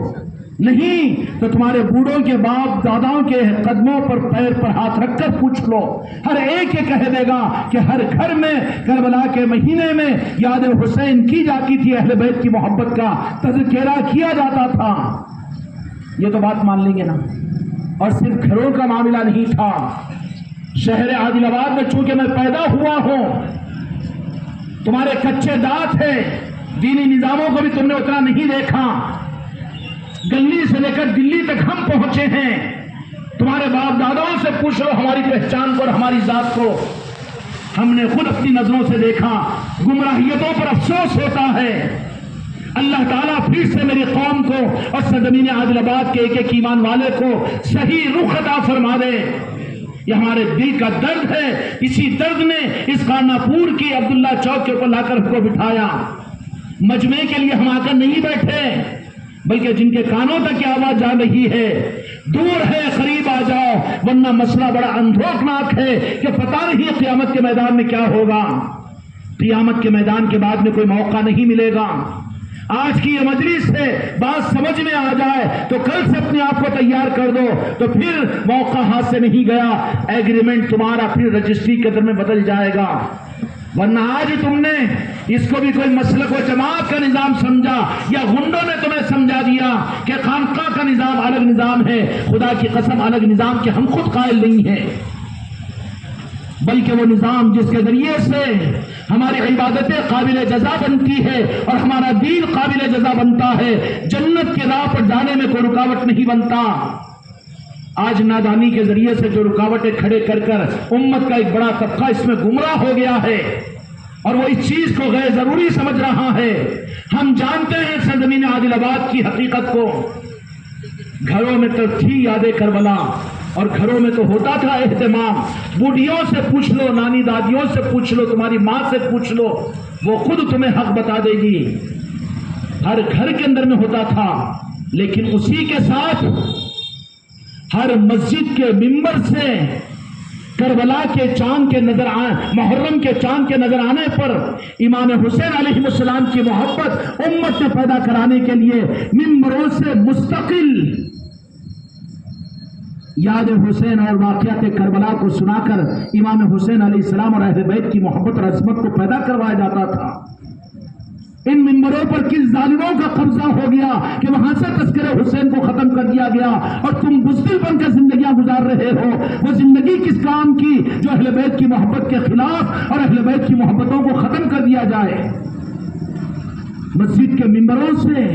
نہیں تو تمہارے بوڑھوں کے باپ داداؤں کے قدموں پر پیر پر ہاتھ رکھ کر پوچھ لو، ہر ایک یہ کہہ دے گا کہ ہر گھر میں کربلا کے مہینے میں یاد حسین کی جاتی تھی، اہل بیت کی محبت کا تذکرہ کیا جاتا تھا۔ یہ تو بات مان لیں گے نا؟ اور صرف گھروں کا معاملہ نہیں تھا، شہر عادل آباد میں چونکہ میں پیدا ہوا ہوں، تمہارے کچے دانت ہیں، دینی نظاموں کو بھی تم نے اتنا نہیں دیکھا، گلی سے لے کر دلی تک ہم پہنچے ہیں، تمہارے باپ داداؤں سے پوچھ لو ہماری پہچان کو اور ہماری ذات کو، ہم نے خود اپنی نظروں سے دیکھا، گمراہیتوں پر افسوس ہوتا ہے۔ اللہ تعالیٰ پھر سے میری قوم کو اور سرزمین عادل آباد کے ایک ایک ایمان والے کو صحیح رخ عطا فرما دے۔ یہ ہمارے دل کا درد ہے، اسی درد نے اس خانہ پور کی عبداللہ چوک کے اوپر لا کر ہم کو بٹھایا۔ مجمع کے لیے ہم آ کر نہیں بیٹھے، بلکہ جن کے کانوں تک یہ آواز جا رہی ہے، دور ہے قریب آ جاؤ، ورنہ مسئلہ بڑا اندھوکناک ہے کہ پتہ نہیں قیامت کے میدان میں کیا ہوگا۔ قیامت کے میدان کے بعد میں کوئی موقع نہیں ملے گا۔ آج کی یہ مجلس سے بات سمجھ میں آ جائے تو کل سے اپنے آپ کو تیار کر دو، تو پھر موقع ہاتھ سے نہیں گیا، ایگریمنٹ تمہارا پھر رجسٹری کے اندر میں بدل جائے گا۔ ورنہ آج تم نے اس کو بھی کوئی مسلک و جماعت کا نظام سمجھا، یا غنڈوں نے تمہیں سمجھا دیا کہ خانقاہ کا نظام الگ نظام ہے۔ خدا کی قسم الگ نظام کے ہم خود قائل نہیں ہیں، بلکہ وہ نظام جس کے ذریعے سے ہماری عبادتیں قابل جزا بنتی ہے اور ہمارا دین قابل جزا بنتا ہے، جنت کے راہ پر جانے میں کوئی رکاوٹ نہیں بنتا۔ آج نادانی کے ذریعے سے جو رکاوٹیں کھڑے کر کر امت کا ایک بڑا طبقہ اس میں گمراہ ہو گیا ہے اور وہ اس چیز کو غیر ضروری سمجھ رہا ہے۔ ہم جانتے ہیں سرزمین عادل آباد کی حقیقت کو، گھروں میں تو تھی یادیں کربلا اور گھروں میں تو ہوتا تھا اہتمام۔ بوڑھیوں سے پوچھ لو، نانی دادیوں سے پوچھ لو، تمہاری ماں سے پوچھ لو، وہ خود تمہیں حق بتا دے گی۔ ہر گھر کے اندر میں ہوتا تھا، لیکن اسی کے ساتھ ہر مسجد کے ممبر سے کربلا کے چاند کے نظر محرم کے چاند کے نظر آنے پر امام حسین علیہ السلام کی محبت امت میں پیدا کرانے کے لیے ممبروں سے مستقل یاد حسین اور واقعات کربلا کو سنا کر امام حسین علیہ السلام اور اہل بیت کی محبت اور عظمت کو پیدا کروایا جاتا تھا۔ ان ممبروں پر کس ظالموں کا قبضہ ہو گیا کہ وہاں سے تذکر حسین کو ختم کر دیا گیا اور تم بزدل بن کر زندگیاں گزار رہے ہو۔ وہ زندگی کس کام کی جو اہل بیت کی محبت کے خلاف اور اہل بیت کی محبتوں کو ختم کر دیا جائے۔ مسجد کے ممبروں سے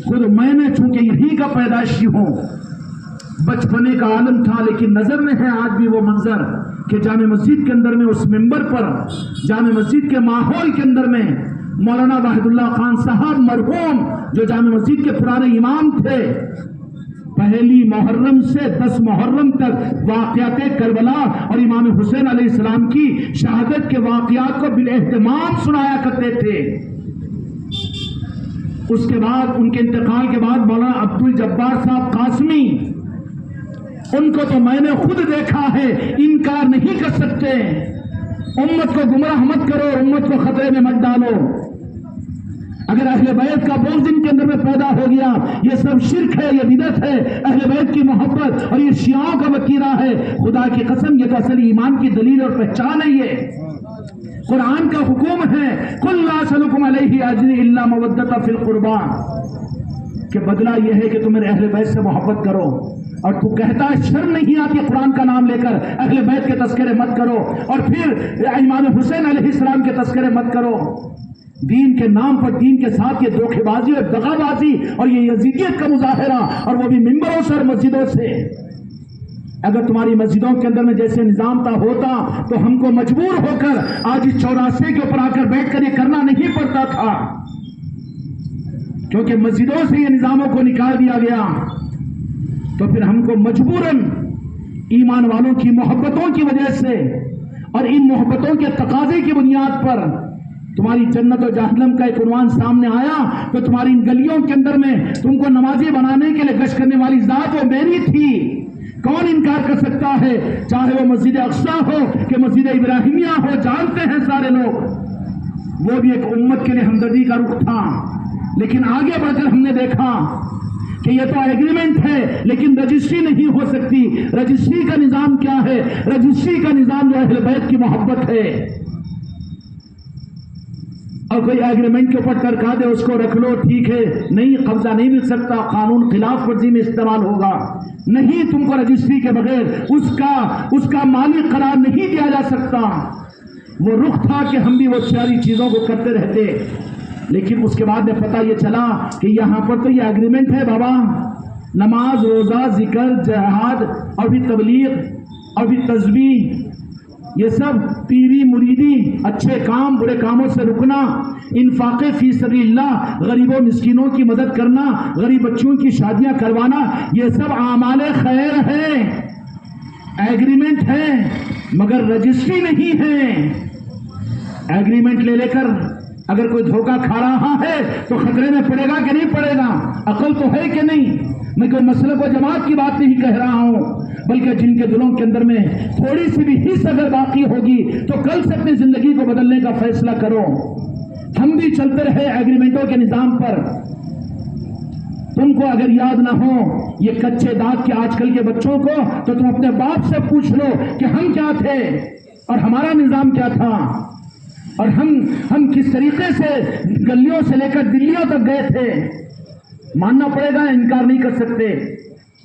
خود میں نے چونکہ یہی کا پیدائشی ہوں، بچپنے کا عالم تھا، لیکن نظر میں ہے آج بھی وہ منظر کہ جامع مسجد کے اندر میں اس ممبر پر جامع مسجد کے ماحول کے اندر میں مولانا واحد اللہ خان صاحب مرحوم جو جامع مسجد کے پرانے امام تھے، پہلی محرم سے 10 محرم تک واقعات کربلا اور امام حسین علیہ السلام کی شہادت کے واقعات کو بالاہتمام سنایا کرتے تھے۔ اس کے بعد ان کے انتقال کے بعد مولانا عبد الجبار صاحب قاسمی، ان کو تو میں نے خود دیکھا ہے، انکار نہیں کر سکتے۔ امت کو گمراہ مت کرو، امت کو خطرے میں مت ڈالو۔ اگر اہل بیت کا بغض ان کے اندر میں پیدا ہو گیا، یہ سب شرک ہے، یہ بدعت ہے، اہل بیت کی محبت اور یہ شیعوں کا وتیرہ ہے۔ خدا کی قسم یہ تو اصل ایمان کی دلیل اور پہچان ہے۔ یہ قرآن کا حکم ہے، قل لا اسألکم علیہ اجر الا مودۃ فی القربى، کہ بدلہ یہ ہے کہ تم میرے اہل بیت سے محبت کرو، اور تو کہتا ہے شرم نہیں آتی قرآن کا نام لے کر اہل بیت کے تذکرے مت کرو، اور پھر امام حسین علیہ السلام کے تذکرے مت کرو۔ دین کے نام پر دین کے ساتھ یہ دھوکے بازی اور دغا بازی اور یہ یزیدیت کا مظاہرہ، اور وہ بھی ممبروں سے اور مسجدوں سے۔ اگر تمہاری مسجدوں کے اندر میں جیسے نظام تھا ہوتا تو ہم کو مجبور ہو کر آج اس چوراسے کے اوپر آ کر بیٹھ کر یہ کرنا نہیں پڑتا تھا، کیونکہ مسجدوں سے یہ نظاموں کو نکال دیا گیا۔ تو پھر ہم کو مجبوراً ایمان والوں کی محبتوں کی وجہ سے اور ان محبتوں کے تقاضے کی بنیاد پر تمہاری جنت و جہنم کا ایک عنوان سامنے آیا تو تمہاری ان گلیوں کے اندر میں تم کو نمازی بنانے کے لیے گشت کرنے والی ذات وہ میری تھی۔ کون انکار کر سکتا ہے؟ چاہے وہ مسجد اقصی ہو کہ مسجد ابراہیمیہ ہو، جانتے ہیں سارے لوگ وہ بھی ایک امت کے لیے ہمدردی کا رخ تھا۔ لیکن آگے بڑھ کر ہم نے دیکھا کہ یہ تو ایگریمنٹ ہے لیکن رجسٹری نہیں ہو سکتی. رجسٹری کا نظام کیا ہے؟ رجسٹری کا نظام جو اہل بیت کی محبت ہے. اور کوئی ایگریمنٹ کے اوپر ٹرکا دے اس کو رکھ لو ٹھیک ہے، نہیں قبضہ نہیں مل سکتا، قانون خلاف ورزی میں استعمال ہوگا. نہیں، تم کو رجسٹری کے بغیر اس کا مالک قرار نہیں دیا جا سکتا. وہ رخ تھا کہ ہم بھی وہ ساری چیزوں کو کرتے رہتے، لیکن اس کے بعد میں پتہ یہ چلا کہ یہاں پر تو یہ ایگریمنٹ ہے بابا، نماز روزہ ذکر جہاد اور بھی تبلیغ اور بھی تسبیح، یہ سب پیری مریدی، اچھے کام برے کاموں سے رکنا، انفاق فی سبیل اللہ، غریبوں مسکینوں کی مدد کرنا، غریب بچوں کی شادیاں کروانا، یہ سب اعمال خیر ہے، ایگریمنٹ ہے، مگر رجسٹری نہیں ہے. ایگریمنٹ لے کر اگر کوئی دھوکہ کھا رہا ہے تو خطرے میں پڑے گا کہ نہیں پڑے گا؟ عقل تو ہے کہ نہیں؟ میں کوئی مسلک و جماعت کی بات نہیں کہہ رہا ہوں، بلکہ جن کے دلوں کے اندر میں تھوڑی سی بھی حص اگر باقی ہوگی تو کل سے اپنی زندگی کو بدلنے کا فیصلہ کرو. ہم بھی چلتے رہے ایگریمنٹوں کے نظام پر. تم کو اگر یاد نہ ہو یہ کچے دانت کے آج کل کے بچوں کو، تو تم اپنے باپ سے پوچھ لو کہ ہم کیا تھے اور ہمارا نظام کیا تھا، اور ہم کس طریقے سے گلیوں سے لے کر دلیوں تک گئے تھے. ماننا پڑے گا، انکار نہیں کر سکتے.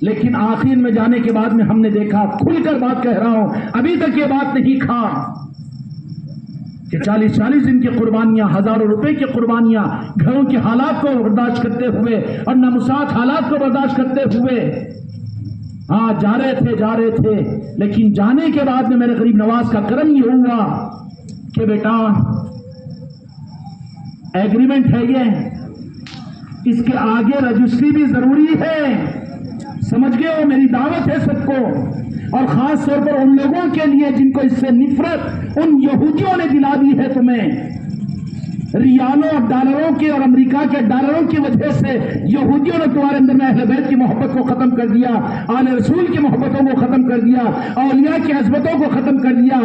لیکن آخر میں جانے کے بعد میں ہم نے دیکھا، کھل کر بات کہہ رہا ہوں، ابھی تک یہ بات نہیں کھا کہ 40 دن کی قربانیاں، ہزاروں روپے کی قربانیاں، گھروں کے حالات کو برداشت کرتے ہوئے اور نامساعد حالات کو برداشت کرتے ہوئے ہاں جا رہے تھے. لیکن جانے کے بعد میں میرے غریب نواز کا کرم یہ ہوا کہ بیٹا ایگریمنٹ ہے یہ، اس کے آگے رجسٹری بھی ضروری ہے. سمجھ گئے ہو؟ میری دعوت ہے سب کو، اور خاص طور پر ان لوگوں کے لیے جن کو اس سے نفرت ان یہودیوں نے دلا دی ہے. تمہیں ریالوں اور ڈالروں کے اور امریکہ کے ڈالروں کی وجہ سے یہودیوں نے تمہارے اندر میں اہل بیت کی محبت کو ختم کر دیا، آل رسول کی محبتوں کو ختم کر دیا، اولیاء کی عظمتوں کو ختم کر دیا.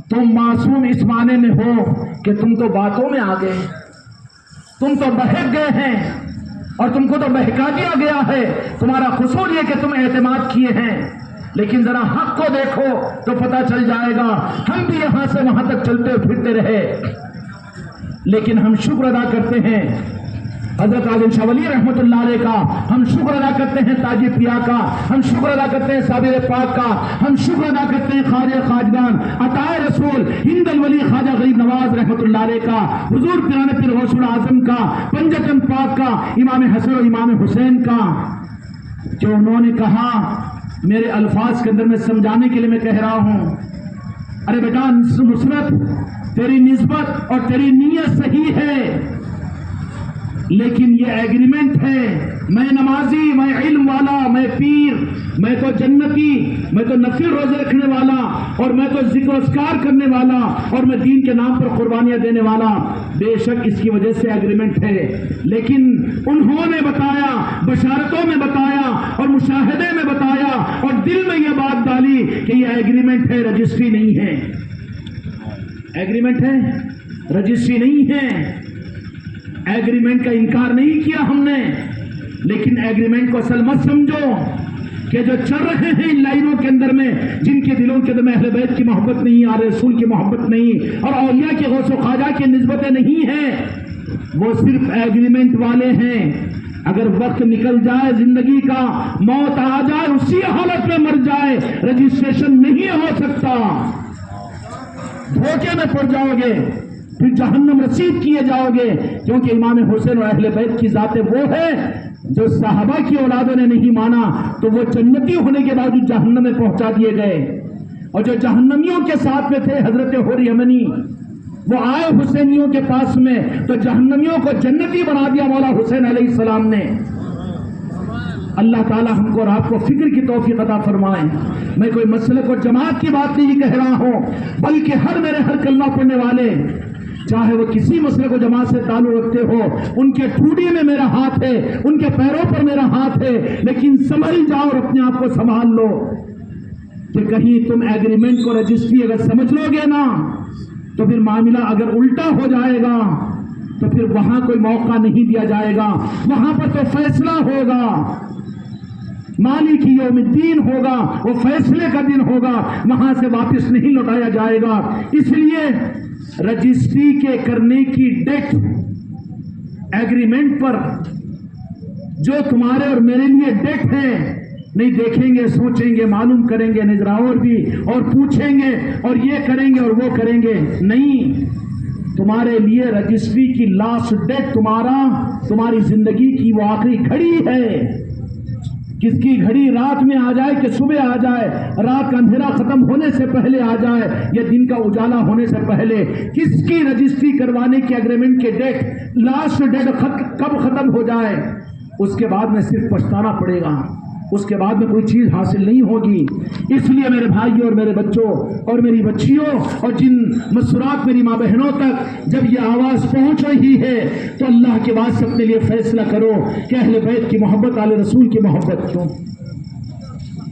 تم معصوم اس معنی میں ہو کہ تم تو باتوں میں آ گئے، تم تو بہک گئے ہیں، اور تم کو تو بہکا دیا گیا ہے. تمہارا قصور یہ کہ تم اعتماد کیے ہیں، لیکن ذرا حق کو دیکھو تو پتہ چل جائے گا. ہم بھی یہاں سے وہاں تک چلتے پھرتے رہے، لیکن ہم شکر ادا کرتے ہیں حضرت عالم شاہ ولی رحمۃ اللہ علیہ کا، ہم شکر ادا کرتے ہیں تاج پیا کا، ہم شکر ادا کرتے ہیں صابر پاک کا، ہم شکر ادا کرتے ہیں خواجہ خواجگان عطائے رسول ہند الولی خواجہ غریب نواز رحمۃ اللہ علیہ کا، حضور پیران پیر غوث الاعظم کا، پنجتن پاک کا، امام حسن اور امام حسین کا، جو انہوں نے کہا. میرے الفاظ کے اندر میں سمجھانے کے لیے میں کہہ رہا ہوں، ارے بیٹا نصرت، تیری نسبت اور تیری نیت صحیح ہے، لیکن یہ ایگریمنٹ ہے. میں نمازی، میں علم والا، میں پیر، میں تو جنتی، میں تو نفل روزے رکھنے والا، اور میں تو ذکر و اذکار کرنے والا، اور میں دین کے نام پر قربانیاں دینے والا. بے شک اس کی وجہ سے ایگریمنٹ ہے، لیکن انہوں نے بتایا، بشارتوں میں بتایا اور مشاہدے میں بتایا اور دل میں یہ بات ڈالی کہ یہ ایگریمنٹ ہے، رجسٹری نہیں ہے. ایگریمنٹ ہے، رجسٹری نہیں ہے. ایگریمنٹ کا انکار نہیں کیا ہم نے، لیکن ایگریمنٹ کو اصل مت سمجھو کہ جو چل رہے ہیں ان لائنوں کے اندر میں، جن کے دلوں کے اندر میں اہل بیت کی محبت نہیں، آل رسول کی محبت نہیں، اور اولیاء کے غوث و خواجہ کی نسبتیں نہیں ہیں، وہ صرف ایگریمنٹ والے ہیں. اگر وقت نکل جائے زندگی کا، موت آ جائے، اسی حالت میں مر جائے، رجسٹریشن نہیں ہو سکتا. دھوکے میں پڑ جاؤ گے، پھر جہنم رسید کیے جاؤ گے. کیونکہ امام حسین اور اہل بیت کی ذاتیں وہ ہے جو صحابہ کی اولادوں نے نہیں مانا تو وہ جنتی ہونے کے باوجود جہنم میں پہنچا دیے گئے، اور جو جہنمیوں کے ساتھ میں تھے حضرت حور یمنی، وہ آئے حسینیوں کے پاس میں تو جہنمیوں کو جنتی بنا دیا مولا حسین علیہ السلام نے. اللہ تعالی ہم کو اور آپ کو فکر کی توفیق عطا فرمائے. میں کوئی مسلک اور جماعت کی بات نہیں کہہ رہا ہوں، بلکہ ہر کلمہ پڑھنے والے، چاہے وہ کسی مسلک و جماعت سے تعلق رکھتے ہو، ان کے ٹھوڑی میں میرا ہاتھ ہے، ان کے پیروں پر میرا ہاتھ ہے، لیکن سنبھل جاؤ اور اپنے آپ کو سنبھال لو کہ کہیں تم ایگریمنٹ کو رجسٹری اگر سمجھ لو گے نا تو پھر معاملہ اگر الٹا ہو جائے گا تو پھر وہاں کوئی موقع نہیں دیا جائے گا، وہاں پر تو فیصلہ ہوگا، مالک یوم الدین ہوگا، وہ فیصلے کا دن ہوگا، وہاں سے واپس نہیں لوٹایا جائے گا۔ اس لیے رجسٹری کے کرنے کی ڈیٹ ایگریمنٹ پر جو تمہارے اور میرے لیے ڈیٹ ہے، نہیں دیکھیں گے، سوچیں گے، معلوم کریں گے، نگراور بھی اور پوچھیں گے اور یہ کریں گے اور وہ کریں گے، نہیں، تمہارے لیے رجسٹری کی لاسٹ ڈیٹ تمہاری زندگی کی وہ آخری گھڑی ہے۔ کس کی گھڑی رات میں آ جائے کہ صبح آ جائے، رات کا اندھیرا ختم ہونے سے پہلے آ جائے یا دن کا اجالا ہونے سے پہلے، کس کی رجسٹری کروانے کی ایگریمنٹ کے ڈیٹ لاسٹ ڈیٹ کب ختم ہو جائے، اس کے بعد میں صرف پچھتانا پڑے گا، اس کے بعد میں کوئی چیز حاصل نہیں ہوگی۔ اس لیے میرے بھائیوں اور میرے بچوں اور میری بچیوں اور جن مسرات میری ماں بہنوں تک جب یہ آواز پہنچ رہی ہے تو اللہ کے واسطے اپنے لیے فیصلہ کرو کہ اہل بیت کی محبت، آل رسول کی محبت کو،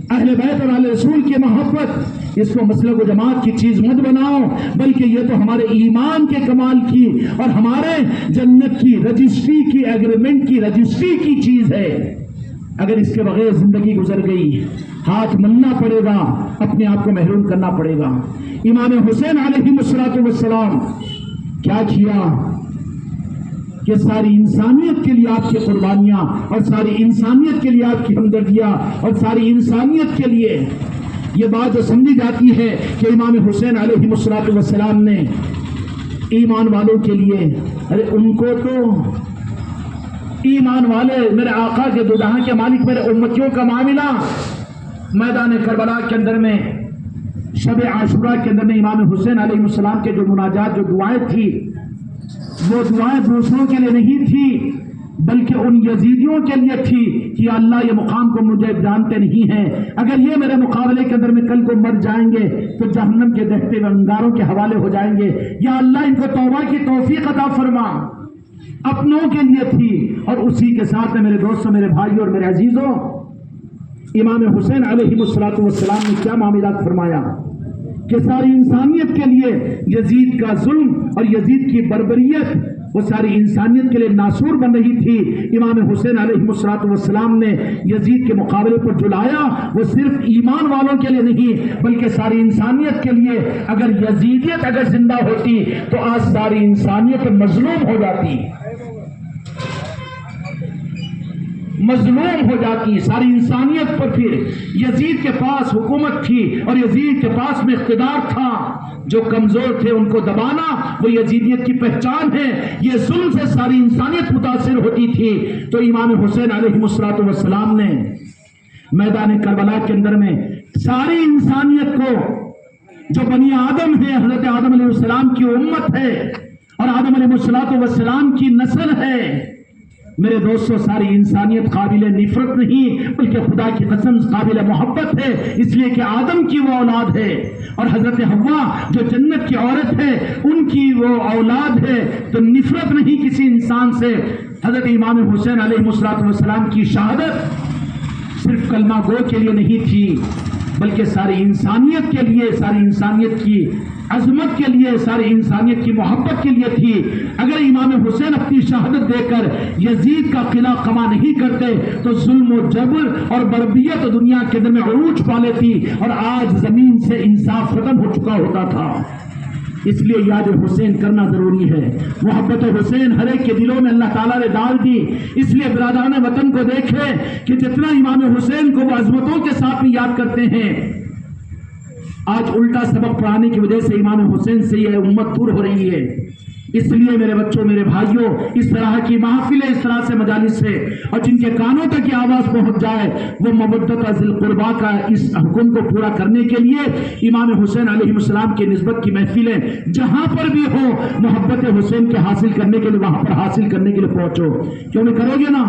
اہل بیت اور آل رسول کی محبت، اس کو مسلک و جماعت کی چیز مت بناؤ، بلکہ یہ تو ہمارے ایمان کے کمال کی اور ہمارے جنت کی رجسٹری کی، ایگریمنٹ کی رجسٹری کی چیز ہے۔ اگر اس کے بغیر زندگی گزر گئی، ہاتھ ملنا پڑے گا، اپنے آپ کو محروم کرنا پڑے گا۔ امام حسین علیہ السلام کیا کیا کہ ساری انسانیت کے لیے آپ کی قربانیاں اور ساری انسانیت کے لیے آپ کی ہمدردیاں اور ساری انسانیت کے لیے یہ بات جو سمجھی جاتی ہے کہ امام حسین علیہ السلام نے ایمان والوں کے لیے، ارے ان کو تو ایمان والے، میرے آقا کے دو جہاں کے مالک، میرے امتیوں کا معاملہ میدان کربلا کے اندر میں، شب عاشورہ کے اندر میں امام حسین علیہ السلام کے جو مناجات، جو دعائیں تھی، وہ دعائیں دوسروں کے لیے نہیں تھی بلکہ ان یزیدیوں کے لیے تھی کہ اللہ یہ مقام کو مجھے جانتے نہیں ہیں، اگر یہ میرے مقابلے کے اندر میں کل کو مر جائیں گے تو جہنم کے دہتے ہوئے انگاروں کے حوالے ہو جائیں گے، یا اللہ ان کو توبہ کی توفیق عطا فرما، اپنوں کے لیے تھی۔ اور اسی کے ساتھ میں میرے دوستوں، میرے بھائیوں اور میرے عزیزوں، امام حسین علیہ السلام نے کیا معاملات فرمایا کہ ساری انسانیت کے لیے یزید کا ظلم اور یزید کی بربریت وہ ساری انسانیت کے لیے ناسور بن رہی تھی۔ امام حسین علیہ السلام نے یزید کے مقابلے پر جو لایا وہ صرف ایمان والوں کے لیے نہیں بلکہ ساری انسانیت کے لیے۔ اگر یزیدیت اگر زندہ ہوتی تو آج ساری انسانیت مظلوم ہو جاتی، مظلوم ہو جاتی ساری انسانیت پر۔ پھر یزید کے پاس حکومت تھی اور یزید کے پاس میں اقتدار تھا، جو کمزور تھے ان کو دبانا وہ یزیدیت کی پہچان ہے، یہ ظلم سے ساری انسانیت متاثر ہوتی تھی۔ تو امام حسین علیہ السلام نے میدان کربلا کے اندر میں ساری انسانیت کو، جو بنی آدم ہے، حضرت آدم علیہ السلام کی امت ہے اور آدم علیہ السلام کی نسل ہے، میرے دوستوں ساری انسانیت قابل نفرت نہیں بلکہ خدا کی قسم قابل محبت ہے، اس لیے کہ آدم کی وہ اولاد ہے اور حضرت حوا جو جنت کی عورت ہے ان کی وہ اولاد ہے، تو نفرت نہیں کسی انسان سے۔ حضرت امام حسین علیہ السلام کی شہادت صرف کلمہ گو کے لیے نہیں تھی بلکہ ساری انسانیت کے لیے، ساری انسانیت کی عظمت کے لیے، ساری انسانیت کی محبت کے لیے تھی۔ اگر امام حسین اپنی شہادت دے کر یزید کا قلعہ قما نہیں کرتے تو ظلم و جبر اور بربریت دنیا کے اندر میں عروج پا لیتی اور آج زمین سے انصاف ختم ہو چکا ہوتا تھا۔ اس لیے یاد حسین کرنا ضروری ہے۔ محبت حسین ہر ایک کے دلوں میں اللہ تعالیٰ نے ڈال دی، اس لیے برادران وطن کو دیکھیں کہ جتنا امام حسین کو وہ عظمتوں کے ساتھ میں یاد کرتے ہیں، آج الٹا سبق پڑھانے کی وجہ سے امام حسین سے یہ امت دور ہو رہی ہے۔ اس لیے میرے بچوں، میرے بھائیوں، اس طرح کی محفلیں، اس طرح سے مجالس سے اور جن کے کانوں تک یہ آواز پہنچ جائے، وہ مودت ذی القربیٰ کا اس حکم کو پورا کرنے کے لیے امام حسین علیہ السلام کی نسبت کی محفلیں جہاں پر بھی ہو، محبت حسین کے حاصل کرنے کے لیے وہاں پر حاصل کرنے کے لیے پہنچو۔ کیوں نہیں کرو گے نا؟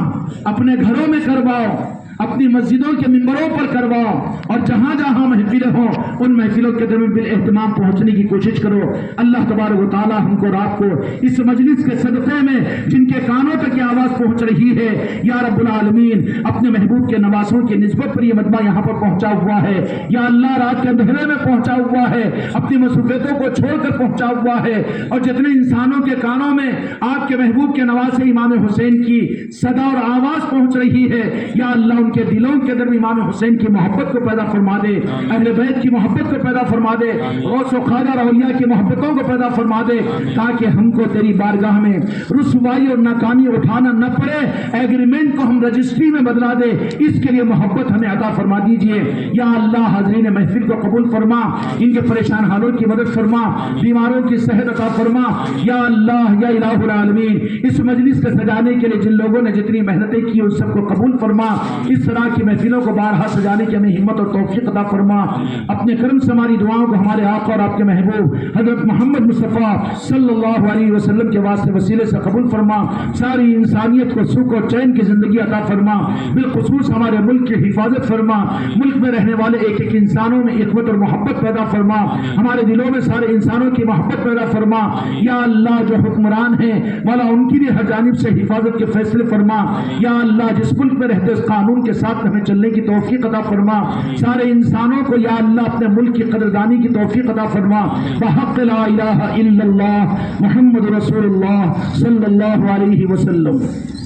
اپنے گھروں میں کرواؤ، اپنی مسجدوں کے ممبروں پر کرواؤ اور جہاں جہاں محفلیں ہوں ان محفلوں کے درمیان بالاہتمام پہنچنے کی کوشش کرو۔ اللہ تبارک و تعالی ہم کو رات کو اس مجلس کے صدقے میں جن کے کانوں تک یہ آواز پہنچ رہی ہے یا رب العالمین اپنے محبوب کے نوازوں کی نسبت پر یہ مجمع یہاں پر پہنچا ہوا ہے، یا اللہ رات کے اندھیرے میں پہنچا ہوا ہے، اپنی مصروفیتوں کو چھوڑ کر پہنچا ہوا ہے، اور جتنے انسانوں کے کانوں میں آپ کے محبوب کے نواسے امام حسین کی صدا اور آواز پہنچ رہی ہے، یا اللہ ان کے دلوں کے اندر امام حسین کی محبت کو پیدا فرما دے، اہل بیت کی محبت کو پیدا فرما دے، غوث و خواجہ اور اولیاء کی محبتوں کو پیدا فرما دے، تاکہ ہم کو تیری بارگاہ میں رسوائی اور ناکامی اٹھانا نہ پڑے، ایگریمنٹ کو ہم رجسٹری میں بدلا دے، اس کے لیے محبت ہمیں عطا فرما دیجئے۔ یا اللہ حاضرین محفل کو قبول فرما، ان کے پریشان حالوں کی مدد فرما، بیماروں کی صحت عطا فرما، یا اللہ یا الہ العالمین اس مجلس کو سجانے کے لیے جن لوگوں نے جتنی محنتیں کی ان سب کو قبول فرما، اس طرح کی محفلوں کو بارہا سجانے کی ہمیں ہمت اور توفیق عطا فرما، اپنے کرم سے ہماری دعاؤں کو ہمارے آقا اور آپ کے محبوب حضرت محمد مصطفیٰ صلی اللہ علیہ وسلم کے واسطے وسیلے سے قبول فرما، ساری انسانیت کو سکھ اور چین کی زندگی عطا فرما، بالخصوص ہمارے ملک کی حفاظت فرما، ملک میں رہنے والے ایک ایک انسانوں میں اخوت اور محبت پیدا فرما، ہمارے دلوں میں سارے انسانوں کی محبت پیدا فرما، یا اللہ جو حکمران ہیں مولا ان کی بھی ہر جانب سے حفاظت کے فیصلے فرما، یا اللہ جس ملک میں رہتے اس قانون کے ساتھ ہمیں چلنے کی توفیق عطا فرما، سارے انسانوں کو یا اللہ اپنے ملک کی قدردانی کی توفیق عطا فرما، بحق لا الہ الا اللہ محمد رسول اللہ صلی اللہ علیہ وسلم۔